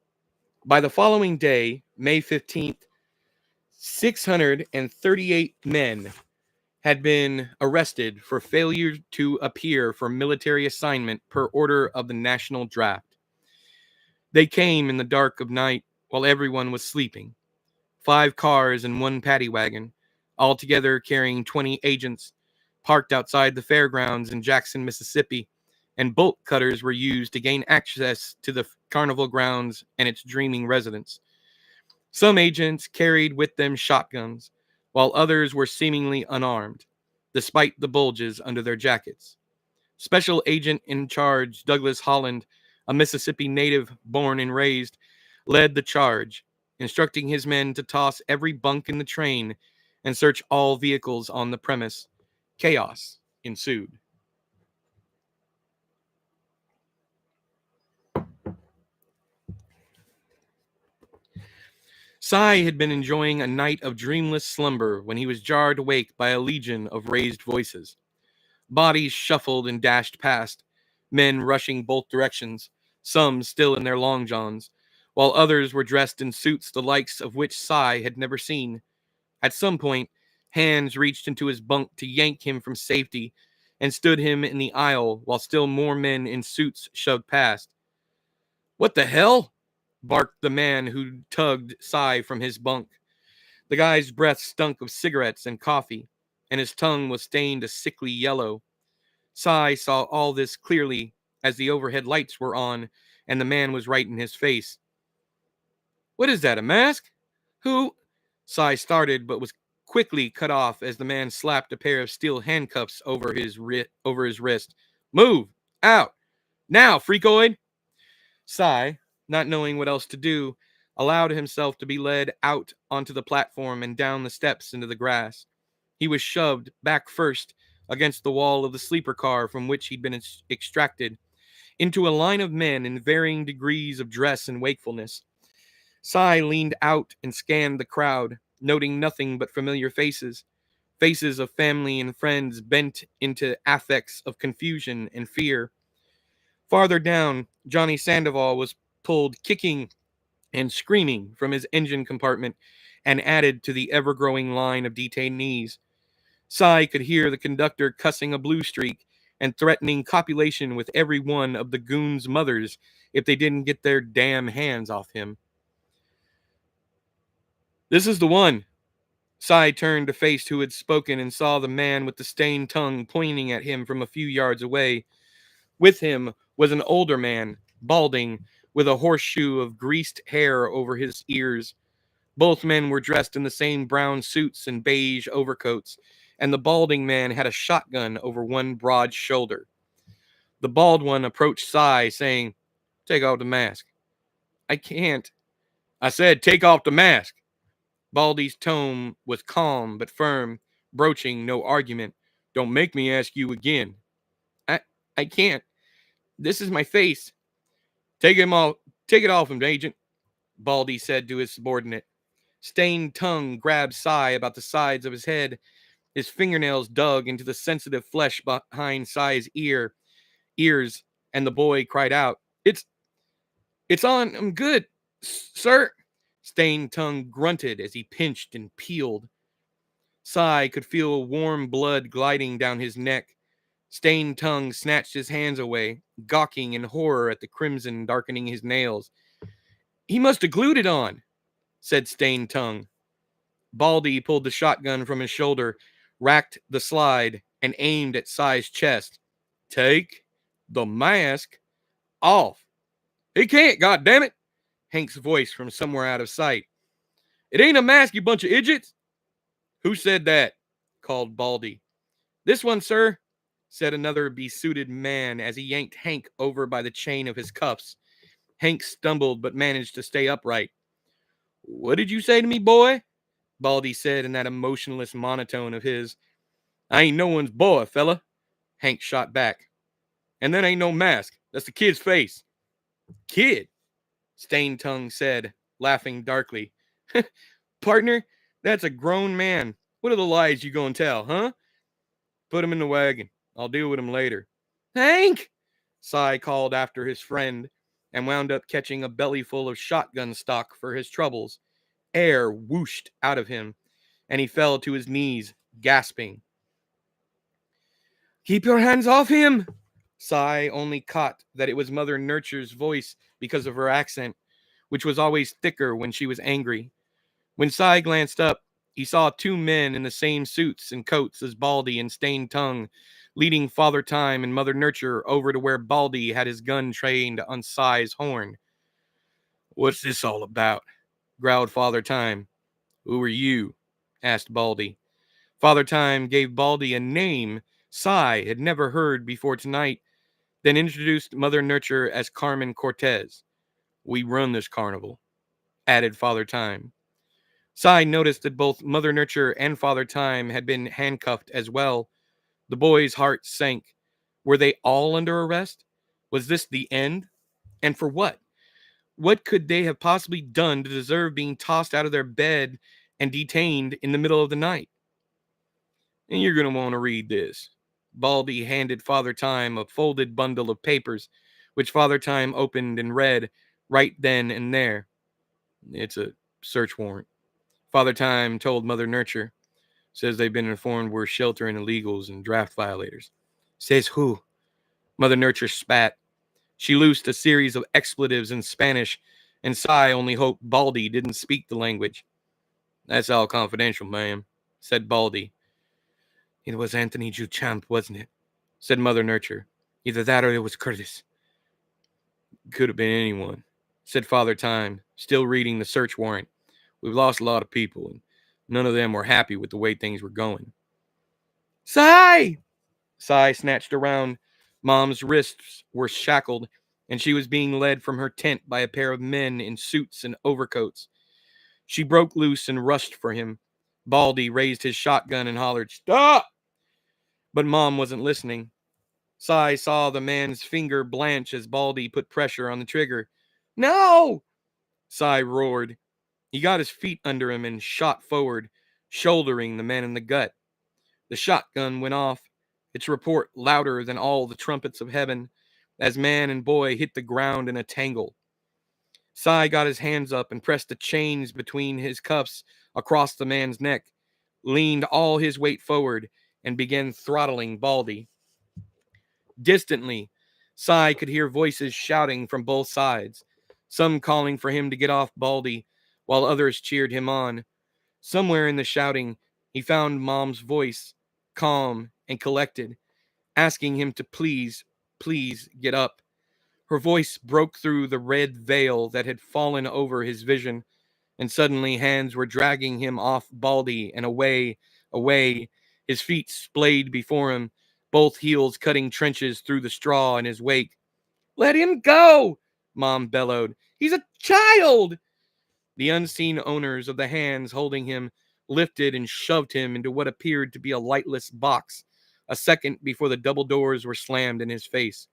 By the following day, May 15th, 638 men had been arrested for failure to appear for military assignment per order of the National Draft. They came in the dark of night while everyone was sleeping. 5 cars and 1 paddy wagon, altogether carrying 20 agents, parked outside the fairgrounds in Jackson, Mississippi, and bolt cutters were used to gain access to the carnival grounds and its dreaming residents. Some agents carried with them shotguns, while others were seemingly unarmed, despite the bulges under their jackets. Special Agent in Charge Douglas Holland, a Mississippi native born and raised, led the charge, instructing his men to toss every bunk in the train and search all vehicles on the premise. Chaos ensued. Cy had been enjoying a night of dreamless slumber when he was jarred awake by a legion of raised voices. Bodies shuffled and dashed past, men rushing both directions, some still in their long johns, while others were dressed in suits the likes of which Cy had never seen. At some point, hands reached into his bunk to yank him from safety and stood him in the aisle while still more men in suits shoved past. What the hell? Barked the man who tugged Cy from his bunk. The guy's breath stunk of cigarettes and coffee, and his tongue was stained a sickly yellow. Cy saw all this clearly as the overhead lights were on and the man was right in his face. "What is that, a mask? Who?" Sai started, but was quickly cut off as the man slapped a pair of steel handcuffs over his wrist. "Move! Out! Now, freakoid!" Sai, not knowing what else to do, allowed himself to be led out onto the platform and down the steps into the grass. He was shoved back first against the wall of the sleeper car from which he'd been extracted, into a line of men in varying degrees of dress and wakefulness. Sai leaned out and scanned the crowd, noting nothing but familiar faces, faces of family and friends bent into affects of confusion and fear. Farther down, Johnny Sandoval was pulled kicking and screaming from his engine compartment and added to the ever-growing line of detainees. Sai could hear the conductor cussing a blue streak and threatening copulation with every one of the goons' mothers if they didn't get their damn hands off him. "This is the one." Sai turned to face who had spoken and saw the man with the stained tongue pointing at him from a few yards away. With him was an older man, balding, with a horseshoe of greased hair over his ears. Both men were dressed in the same brown suits and beige overcoats, and the balding man had a shotgun over one broad shoulder. The bald one approached Sai, saying, "Take off the mask." "I can't." "I said, take off the mask." Baldy's tone was calm but firm, broaching no argument. "Don't make me ask you again." I I can't. This is my face." Take it off him, agent," Baldy said to his subordinate. Stained tongue grabbed Sai about the sides of his head. His fingernails dug into the sensitive flesh behind Sai's ears, and the boy cried out, It's on. I'm good, sir." Stained tongue grunted as he pinched and peeled. Sai could feel warm blood gliding down his neck. Stained tongue snatched his hands away, gawking in horror at the crimson darkening his nails. "He must have glued it on," said Stained tongue. Baldy pulled the shotgun from his shoulder, racked the slide, and aimed at Sai's chest. "Take the mask off." "He can't, goddammit!" Hank's voice from somewhere out of sight. "It ain't a mask, you bunch of idiots." "Who said that?" called Baldy. "This one, sir," said another besuited man as he yanked Hank over by the chain of his cuffs. Hank stumbled but managed to stay upright. "What did you say to me, boy?" Baldy said in that emotionless monotone of his. "I ain't no one's boy, fella," Hank shot back. "And that ain't no mask. That's the kid's face." "Kid?" Stained Tongue said, laughing darkly. "Partner, that's a grown man. What are the lies you gonna tell, huh?" "Put him in the wagon. I'll deal with him later." "Hank!" Sai called after his friend and wound up catching a bellyful of shotgun stock for his troubles. Air whooshed out of him, and he fell to his knees, gasping. "Keep your hands off him!" Sai only caught that it was Mother Nurture's voice because of her accent, which was always thicker when she was angry. When Sai glanced up, he saw two men in the same suits and coats as Baldy and Stained Tongue, leading Father Time and Mother Nurture over to where Baldy had his gun trained on Sai's horn. "What's this all about?" growled Father Time. "Who are you?" asked Baldy. Father Time gave Baldy a name Sai had never heard before tonight, then introduced Mother Nurture as Carmen Cortez. "We run this carnival," added Father Time. Sai noticed that both Mother Nurture and Father Time had been handcuffed as well. The boy's heart sank. Were they all under arrest? Was this the end? And for what? What could they have possibly done to deserve being tossed out of their bed and detained in the middle of the night? "And you're going to want to read this." Baldy handed Father Time a folded bundle of papers, which Father Time opened and read right then and there. "It's a search warrant," Father Time told Mother Nurture. "Says they've been informed we're sheltering illegals and draft violators." "Says who?" Mother Nurture spat. She loosed a series of expletives in Spanish, and Sai only hoped Baldy didn't speak the language. "That's all confidential, ma'am," said Baldy. "It was Anthony Duchamp, wasn't it?" said Mother Nurture. "Either that or it was Curtis." Could have been anyone, said Father Time, still reading the search warrant. We've lost a lot of people, and none of them were happy with the way things were going. Sai! Sai snatched around. Mom's wrists were shackled, and she was being led from her tent by a pair of men in suits and overcoats. She broke loose and rushed for him. Baldy raised his shotgun and hollered, "Stop!" But Mom wasn't listening. Sai saw the man's finger blanch as Baldy put pressure on the trigger. No! Sai roared. He got his feet under him and shot forward, shouldering the man in the gut. The shotgun went off, its report louder than all the trumpets of heaven, as man and boy hit the ground in a tangle. Sai got his hands up and pressed the chains between his cuffs across the man's neck, leaned all his weight forward, and began throttling Baldy. Distantly, Sai could hear voices shouting from both sides, some calling for him to get off Baldy, while others cheered him on. Somewhere in the shouting, he found Mom's voice, calm and collected, asking him to please, please get up. Her voice broke through the red veil that had fallen over his vision, and suddenly hands were dragging him off Baldy and away, away. His feet splayed before him, both heels cutting trenches through the straw in his wake. Let him go, Mom bellowed. He's a child! The unseen owners of the hands holding him lifted and shoved him into what appeared to be a lightless box, a second before the double doors were slammed in his face.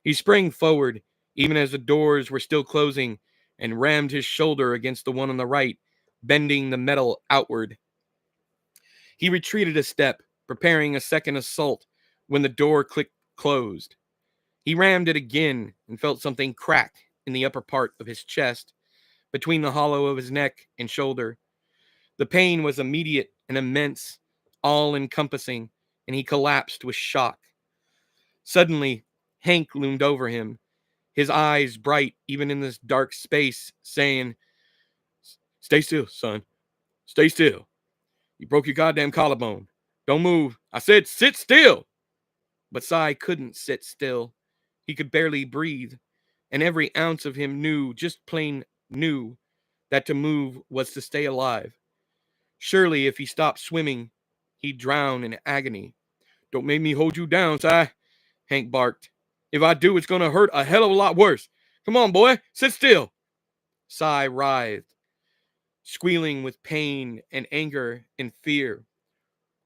He sprang forward, even as the doors were still closing, and rammed his shoulder against the one on the right, bending the metal outward. He retreated a step, preparing a second assault, when the door clicked closed. He rammed it again and felt something crack in the upper part of his chest, between the hollow of his neck and shoulder. The pain was immediate and immense, all-encompassing, and he collapsed with shock. Suddenly, Hank loomed over him, his eyes bright even in this dark space, saying, "Stay still, son. Stay still. You broke your goddamn collarbone. Don't move. I said sit still." But Sai couldn't sit still. He could barely breathe, and every ounce of him knew, just plain knew, that to move was to stay alive. Surely if he stopped swimming, he'd drown in agony. "Don't make me hold you down, Sai," Hank barked. "If I do, it's going to hurt a hell of a lot worse. Come on, boy, sit still." Sai writhed, squealing with pain and anger and fear.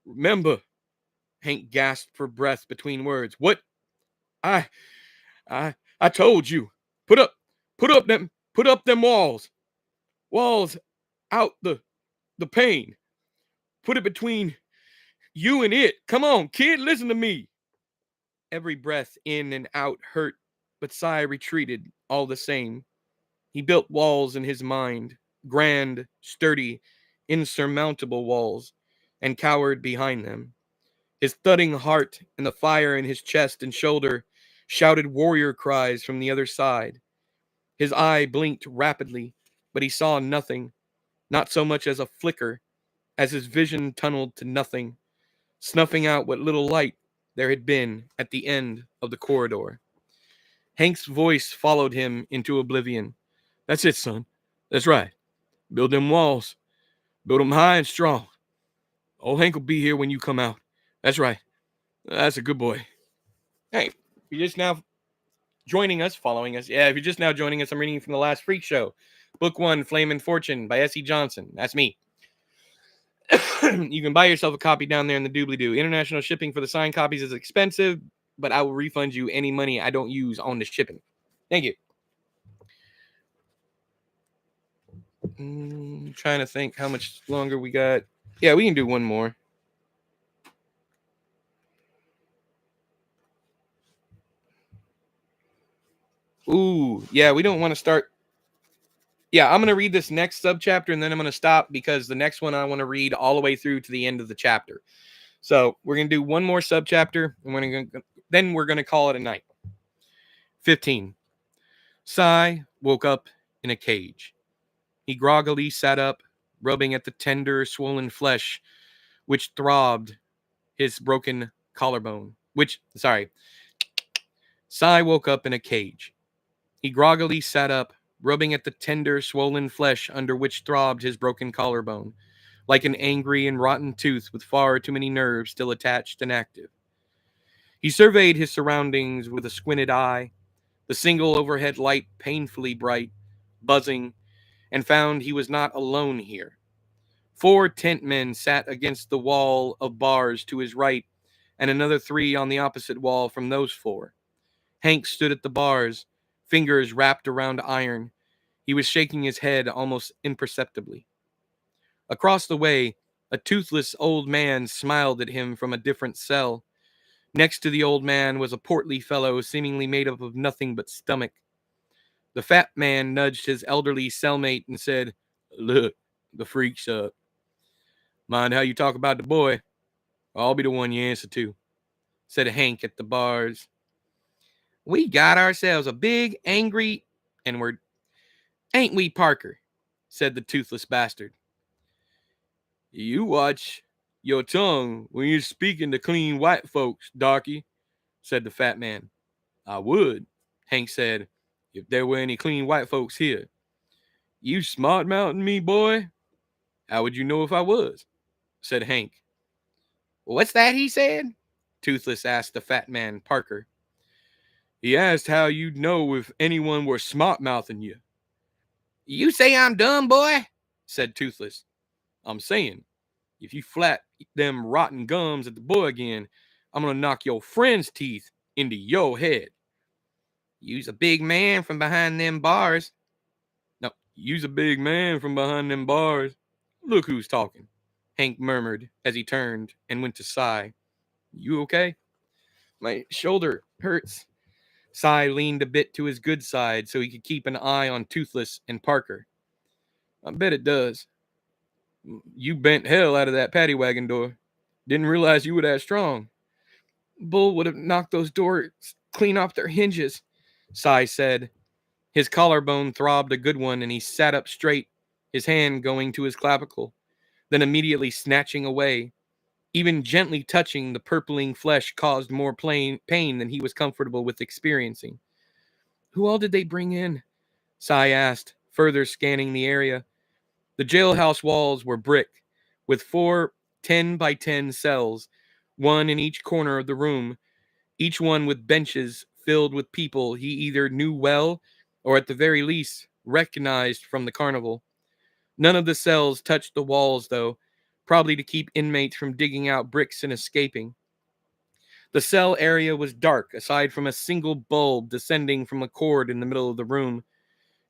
"Remember," Hank gasped for breath between words. "What? I I told you. Put up them walls. Walls out the pain. Put it between you and it. Come on, kid, listen to me." Every breath in and out hurt, but Sai retreated all the same. He built walls in his mind, grand, sturdy, insurmountable walls, and cowered behind them. His thudding heart and the fire in his chest and shoulder shouted warrior cries from the other side. His eye blinked rapidly, but he saw nothing, not so much as a flicker, as his vision tunneled to nothing, snuffing out what little light there had been at the end of the corridor. Hank's voice followed him into oblivion. "That's it, son. That's right. Build them walls. Build them high and strong. Old Hank will be here when you come out. That's right. That's a good boy." Hey, if you're just now joining us, following us. Yeah, if you're just now joining us, I'm reading from The Last Freak Show. Book 1, Flame and Fortune by S.E. Johnson. That's me. You can buy yourself a copy down there in the doobly-doo. International shipping for the signed copies is expensive, but I will refund you any money I don't use on the shipping. Thank you. Trying to think how much longer we got. Yeah, we can do one more. Ooh, yeah, we don't want to start. Yeah, I'm going to read this next subchapter and then I'm going to stop because the next one I want to read all the way through to the end of the chapter. So we're going to do one more subchapter and then we're going to call it a night. 15. Sai woke up in a cage. He groggily sat up, rubbing at the tender, swollen flesh, which throbbed his broken collarbone. Sai woke up in a cage. He groggily sat up, rubbing at the tender, swollen flesh under which throbbed his broken collarbone, like an angry and rotten tooth with far too many nerves still attached and active. He surveyed his surroundings with a squinted eye, the single overhead light painfully bright, buzzing, and found he was not alone here. 4 tent men sat against the wall of bars to his right, and another 3 on the opposite wall from those 4. Hank stood at the bars, fingers wrapped around iron. He was shaking his head almost imperceptibly. Across the way, a toothless old man smiled at him from a different cell. Next to the old man was a portly fellow seemingly made up of nothing but stomach. The fat man nudged his elderly cellmate and said, "Look, the freak's up. Mind how you talk about the boy. I'll be the one you answer to," said Hank at the bars. "We got ourselves a big, angry N-word, ain't we, Parker?" said the toothless bastard. "You watch your tongue when you're speaking to clean white folks, darky," said the fat man. "I would," Hank said, "if there were any clean white folks here." "You smart-mouthing me, boy?" "How would you know if I was?" said Hank. "What's that he said?" Toothless asked the fat man, Parker. "He asked how you'd know if anyone were smart-mouthing you." "You say I'm dumb, boy?" said Toothless. "I'm saying, if you flat them rotten gums at the boy again, I'm gonna knock your friend's teeth into your head." "You's a big man from behind them bars." "No, you's a big man from behind them bars. Look who's talking," Hank murmured as he turned and went to Cy. "You okay?" "My shoulder hurts." Cy leaned a bit to his good side so he could keep an eye on Toothless and Parker. "I bet it does. You bent hell out of that paddy wagon door. Didn't realize you were that strong." "Bull would have knocked those doors clean off their hinges," Cy said. His collarbone throbbed a good one, and he sat up straight, his hand going to his clavicle, then immediately snatching away. Even gently touching the purpling flesh caused more pain than he was comfortable with experiencing. "Who all did they bring in?" Cy asked, further scanning the area. The jailhouse walls were brick, with 4 10-by-10 cells, one in each corner of the room, each one with benches filled with people he either knew well or at the very least recognized from the carnival. None of the cells touched the walls, though, probably to keep inmates from digging out bricks and escaping. The cell area was dark, aside from a single bulb descending from a cord in the middle of the room.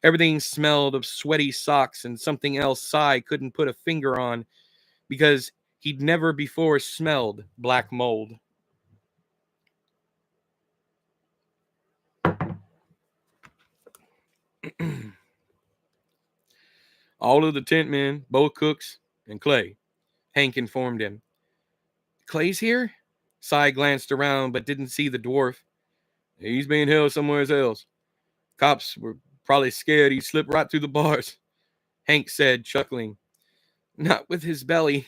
Everything smelled of sweaty socks and something else Cy couldn't put a finger on because he'd never before smelled black mold. "All of the tent men, both cooks, and Clay," Hank informed him. "Clay's here?" Cy glanced around but didn't see the dwarf. "He's being held somewhere else. Cops were probably scared he'd slip right through the bars," Hank said, chuckling. "Not with his belly,"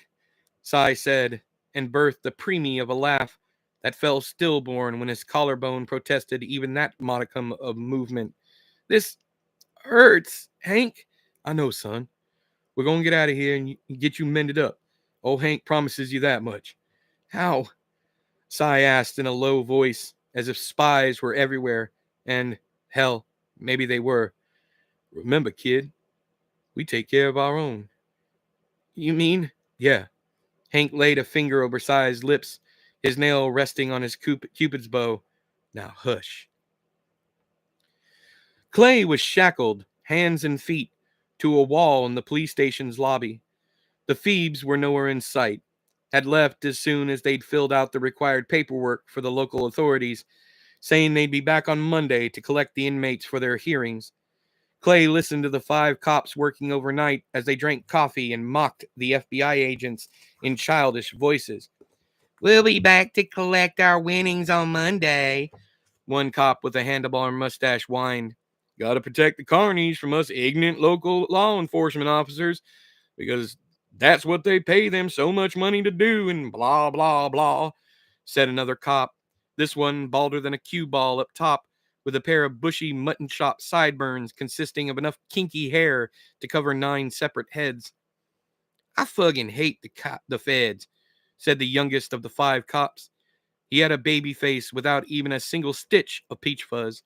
Cy said, and birthed the preemie of a laugh that fell stillborn when his collarbone protested even that modicum of movement. "This hurts, Hank." "I know, son. We're going to get out of here and get you mended up. Old Hank promises you that much." "How?" Cy asked in a low voice, as if spies were everywhere, and, hell, maybe they were. "Remember, kid, we take care of our own." "You mean?" "Yeah." Hank laid a finger over Cy's lips, his nail resting on his Cupid's bow. "Now hush." Clay was shackled, hands and feet, to a wall in the police station's lobby. The Phoebes were nowhere in sight, had left as soon as they'd filled out the required paperwork for the local authorities, saying they'd be back on Monday to collect the inmates for their hearings. Clay listened to the 5 cops working overnight as they drank coffee and mocked the FBI agents in childish voices. "We'll be back to collect our winnings on Monday," one cop with a handlebar mustache whined. "Gotta protect the carnies from us ignorant local law enforcement officers, because that's what they pay them so much money to do, and blah, blah, blah," said another cop, this one balder than a cue ball up top, with a pair of bushy mutton chop sideburns consisting of enough kinky hair to cover 9 separate heads. "I fucking hate the feds," said the youngest of the 5 cops. He had a baby face without even a single stitch of peach fuzz.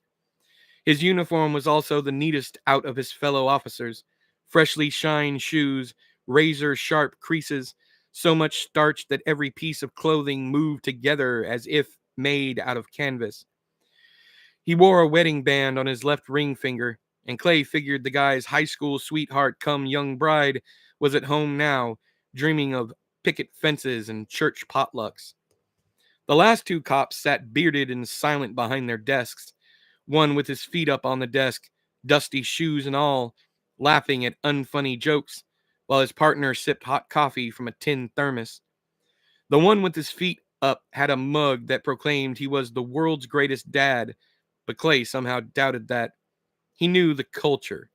His uniform was also the neatest out of his fellow officers. Freshly shined shoes, razor-sharp creases, so much starch that every piece of clothing moved together as if made out of canvas. He wore a wedding band on his left ring finger, and Clay figured the guy's high school sweetheart come young bride was at home now, dreaming of picket fences and church potlucks. The last 2 cops sat bearded and silent behind their desks, one with his feet up on the desk, dusty shoes and all, laughing at unfunny jokes, while his partner sipped hot coffee from a tin thermos. The one with his feet up had a mug that proclaimed he was the world's greatest dad, but Clay somehow doubted that. He knew the culture.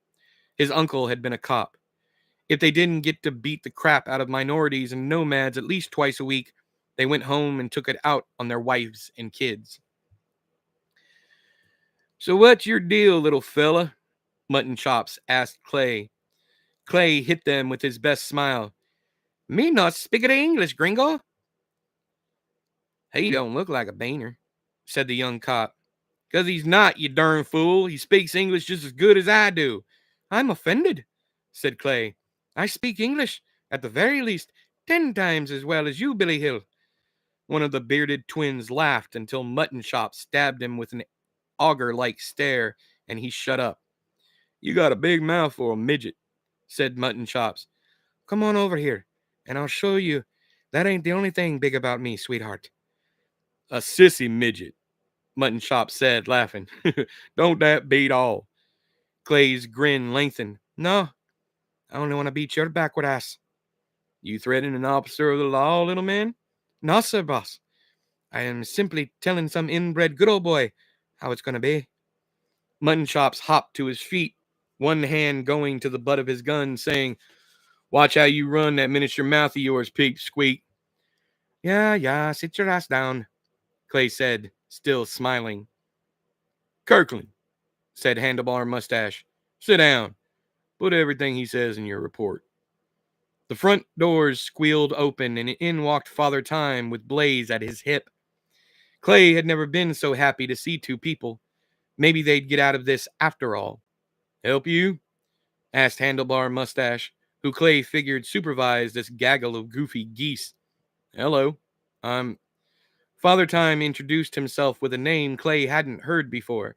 His uncle had been a cop. If they didn't get to beat the crap out of minorities and nomads at least twice a week, they went home and took it out on their wives and kids. "So what's your deal, little fella?" Mutton Chops asked Clay. Clay hit them with his best smile. "Me not speak the English, gringo." "He don't look like a Bainer," said the young cop. "'Cause he's not, you darn fool. He speaks English just as good as I do." "I'm offended," said Clay. "I speak English, at the very least, 10 times as well as you, Billy Hill." One of the bearded twins laughed until Mutton Chop stabbed him with an auger-like stare, and he shut up. "You got a big mouth for a midget," said Mutton Chops. "Come on over here, and I'll show you that ain't the only thing big about me, sweetheart." "A sissy midget," Mutton Chop said, laughing. "Don't that beat all?" Clay's grin lengthened. "No, I only want to beat your backward ass." "You threatening an officer of the law, little man?" "No, sir, boss. I am simply telling some inbred good old boy how it's going to be." Mutton Chops hopped to his feet, one hand going to the butt of his gun, saying, "Watch how you run that miniature mouth of yours, Pete Squeak." Yeah, sit your ass down," Clay said, still smiling. "Kirkland," said Handlebar Mustache, "sit down. Put everything he says in your report." The front doors squealed open, and in walked Father Time with Blaze at his hip. Clay had never been so happy to see 2 people. Maybe they'd get out of this after all. "Help you?" asked Handlebar Mustache, who Clay figured supervised this gaggle of goofy geese. "Hello. I'm..." Father Time introduced himself with a name Clay hadn't heard before.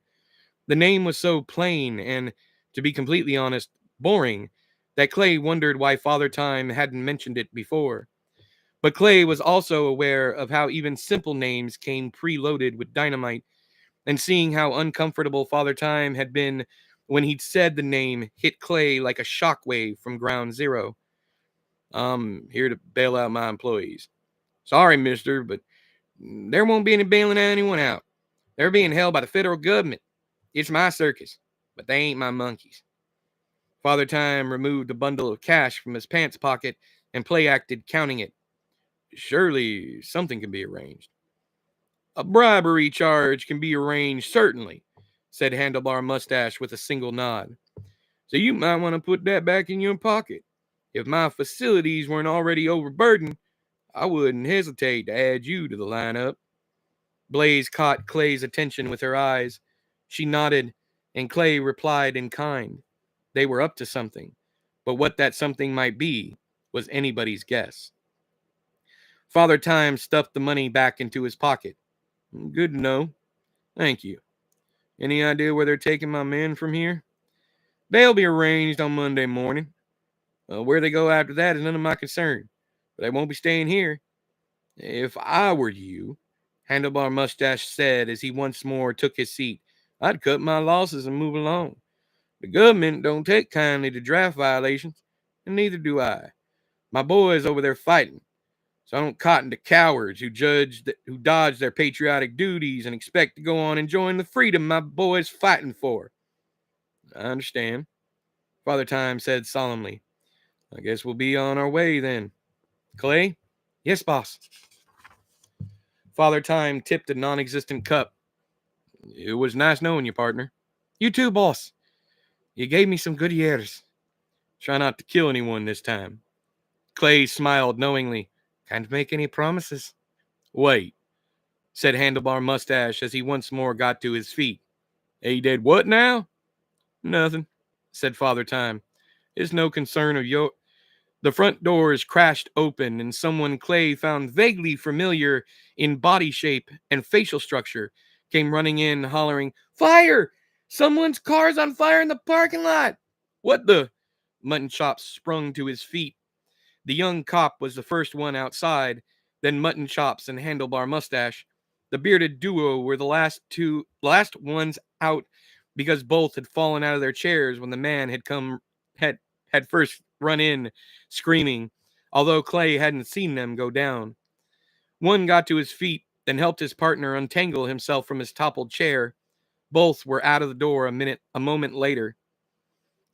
The name was so plain and, to be completely honest, boring, that Clay wondered why Father Time hadn't mentioned it before. But Clay was also aware of how even simple names came preloaded with dynamite, and seeing how uncomfortable Father Time had been when he'd said the name hit Clay like a shockwave from ground zero. "I'm here to bail out my employees." "Sorry, mister, but there won't be any bailing anyone out. They're being held by the federal government. It's my circus, but they ain't my monkeys." Father Time removed a bundle of cash from his pants pocket and play-acted counting it. "Surely something can be arranged." "A bribery charge can be arranged, certainly," said Handlebar Mustache with a single nod. "So you might want to put that back in your pocket. If my facilities weren't already overburdened, I wouldn't hesitate to add you to the lineup." Blaze caught Clay's attention with her eyes. She nodded, and Clay replied in kind. They were up to something, but what that something might be was anybody's guess. Father Time stuffed the money back into his pocket. "Good to know. Thank you. Any idea where they're taking my men from here?" "They'll be arranged on Monday morning. Where they go after that is none of my concern, but they won't be staying here." "If I were you," Handlebar Mustache said as he once more took his seat, "I'd cut my losses and move along. The government don't take kindly to draft violations, and neither do I. My boys over there fighting, so I don't cotton to cowards who dodge their patriotic duties and expect to go on enjoying the freedom my boys fighting for." "I understand," Father Time said solemnly. "I guess we'll be on our way then. Clay?" "Yes, boss." Father Time tipped a non-existent cup. It was nice knowing you, partner. You too, boss. You gave me some good years. Try not to kill anyone this time. Clay smiled knowingly. Can't make any promises. Wait, said Handlebar Mustache as he once more got to his feet. He did what now? Nothing, said Father Time. It's no concern of your. The front doors crashed open, and someone Clay found vaguely familiar in body shape and facial structure came running in, hollering, Fire! Someone's car's on fire in the parking lot! What the? Mutton Chops sprung to his feet. The young cop was the first one outside, then Mutton Chops and Handlebar Mustache. The bearded duo were the last ones out because both had fallen out of their chairs when the man had first run in screaming, although Clay hadn't seen them go down. One got to his feet, then helped his partner untangle himself from his toppled chair. Both were out of the door a moment later.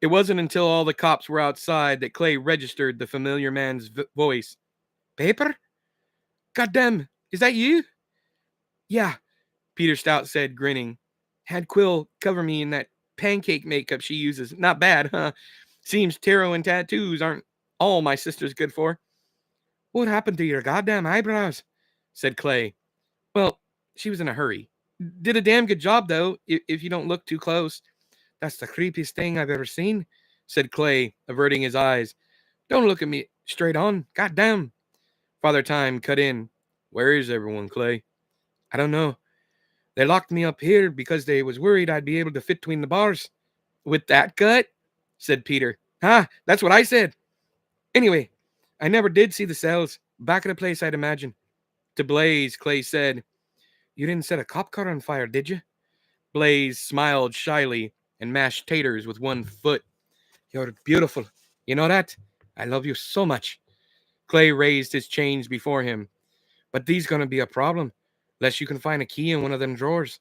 It wasn't until all the cops were outside that Clay registered the familiar man's voice. Paper? Goddamn, is that you? Yeah, Peter Stout said, grinning. Had Quill cover me in that pancake makeup she uses. Not bad, huh? Seems tarot and tattoos aren't all my sister's good for. What happened to your goddamn eyebrows? Said Clay. Well, she was in a hurry. Did a damn good job, though, if you don't look too close. That's the creepiest thing I've ever seen, said Clay, averting his eyes. Don't look at me straight on. Goddamn. Father Time cut in. Where is everyone, Clay? I don't know. They locked me up here because they was worried I'd be able to fit between the bars. With that gut? Said Peter. That's what I said. Anyway, I never did see the cells. Back of the place, I'd imagine. To Blaze, Clay said, You didn't set a cop car on fire, did you? Blaze smiled shyly and mashed taters with one foot. You're beautiful. You know that? I love you so much. Clay raised his chains before him. But these gonna be a problem, unless you can find a key in one of them drawers.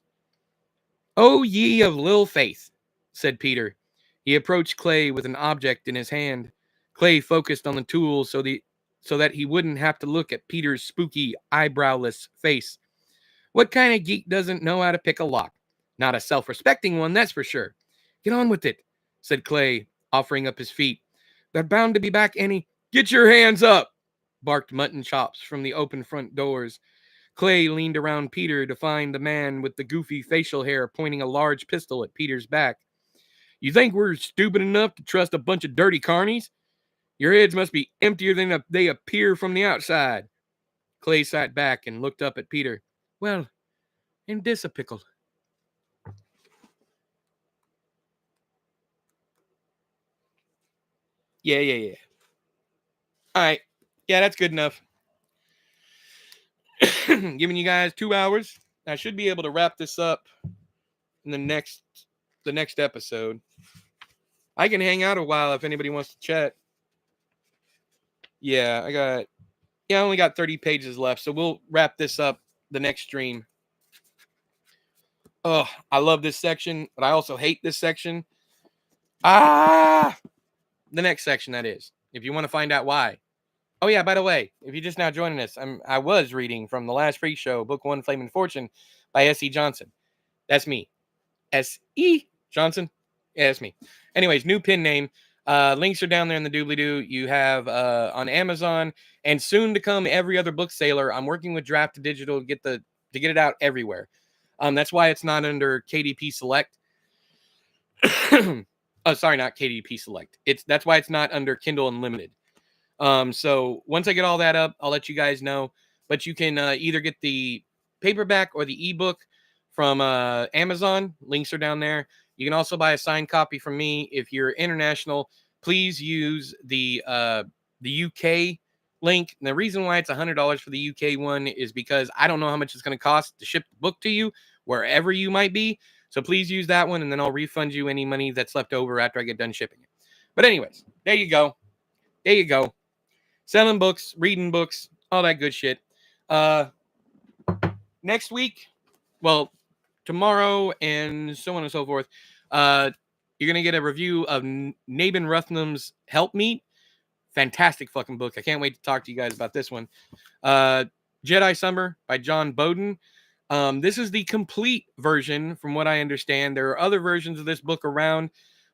Oh, ye of little faith, said Peter. He approached Clay with an object in his hand. Clay focused on the tool so that he wouldn't have to look at Peter's spooky, eyebrowless face. What kind of geek doesn't know how to pick a lock? Not a self-respecting one, that's for sure. Get on with it, said Clay, offering up his feet. They're bound to be back any... Get your hands up, barked Mutton Chops from the open front doors. Clay leaned around Peter to find the man with the goofy facial hair pointing a large pistol at Peter's back. You think we're stupid enough to trust a bunch of dirty carnies? Your heads must be emptier than they appear from the outside. Clay sat back and looked up at Peter. Well, ain't this a pickle? Yeah. All right. Yeah, that's good enough. Giving you guys 2 hours. I should be able to wrap this up in the next episode. I can hang out a while if anybody wants to chat. Yeah, I only got 30 pages left, so we'll wrap this up the next stream. Oh, I love this section, but I also hate this section. The next section, that is. If you want to find out why. Oh, yeah, by the way, if you're just now joining us, I was reading from The Last Freak Show, Book 1, Flame and Fortune by S.E. Johnson. That's me. S.E. Johnson? Yeah, that's me. Anyways, new pen name. Links are down there in the doobly-doo. You have on Amazon, and soon to come every other book sailor. I'm working with Draft to Digital to get it out everywhere. That's why it's not under KDP Select. Oh, sorry, not KDP Select. That's why it's not under Kindle Unlimited. So once I get all that up, I'll let you guys know. But you can either get the paperback or the ebook from Amazon. Links are down there. You can also buy a signed copy from me. If you're international, please use the UK link. And the reason why it's $100 for the UK one is because I don't know how much it's going to cost to ship the book to you wherever you might be. So please use that one, and then I'll refund you any money that's left over after I get done shipping it. But anyways, there you go. Selling books, reading books, all that good shit. Next week, well, tomorrow and so on and so forth, you're going to get a review of Nabin Ruthnam's Help Meet. Fantastic fucking book. I can't wait to talk to you guys about this one. Jedi Summer by John Bowden. This is the complete version, from what I understand. There are other versions of this book around.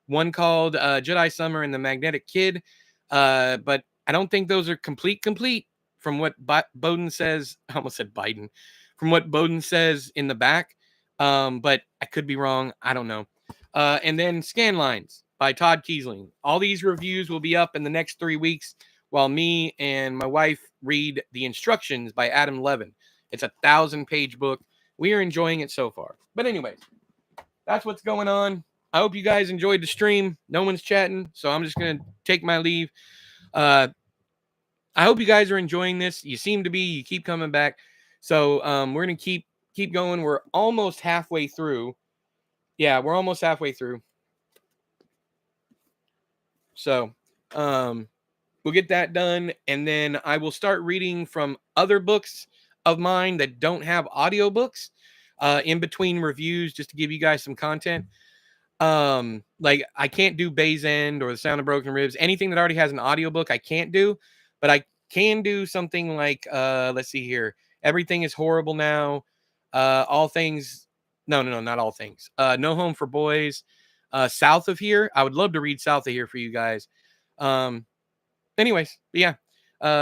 One called Jedi Summer and the Magnetic Kid, but I don't think those are complete. From what Bowden says. I almost said Biden. From what Bowden says in the back, but I could be wrong. I don't know. And then Scanlines by Todd Kiesling. All these reviews will be up in the next 3 weeks, while me and my wife read the instructions by Adam Levin. It's a 1,000-page book. We are enjoying it so far. But anyways, that's what's going on. I hope you guys enjoyed the stream. No one's chatting, so I'm just going to take my leave. I hope you guys are enjoying this. You seem to be. You keep coming back. So we're going to keep going. We're almost halfway through. Yeah, we're almost halfway through. So we'll get that done, and then I will start reading from other books of mine that don't have audiobooks in between reviews, just to give you guys some content. Like I can't do Bay's End or The Sound of Broken Ribs. Anything that already has an audiobook I can't do, but I can do something like let's see here. Everything is Horrible Now. All Things. No, not All Things. No Home for Boys. South of Here. I would love to read South of Here for you guys. Anyways, yeah.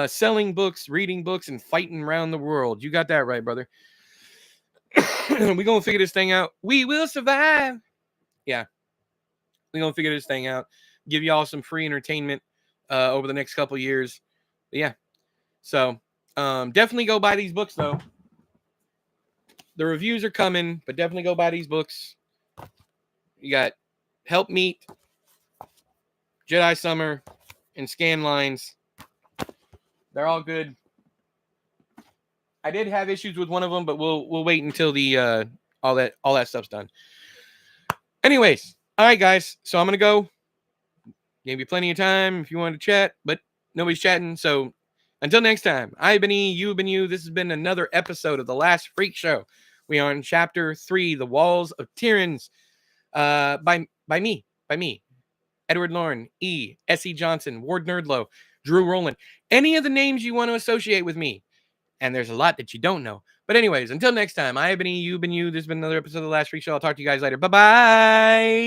Selling books, reading books, and fighting around the world. You got that right, brother. We're gonna figure this thing out. We will survive. Yeah. We're gonna figure this thing out. Give y'all some free entertainment over the next couple years. But yeah. So definitely go buy these books though. The reviews are coming, but definitely go buy these books. You got Help Meet, Jedi Summer, and Scanlines. They're all good. I did have issues with one of them, but we'll wait until the all that stuff's done. Anyways, all right, guys. So I'm gonna go. Gave you plenty of time if you wanted to chat, but nobody's chatting. So until next time, I've been E, you've been you. This has been another episode of The Last Freak Show. We are in Chapter 3, The Walls of Tiryns, by me, Edward Lorn, E, S.E. Johnson, Ward Nerdlow, Drew Rowland, any of the names you want to associate with me. And there's a lot that you don't know. But anyways, until next time, I have been E, you've been you. This has been another episode of The Last Freak Show. I'll talk to you guys later. Bye-bye.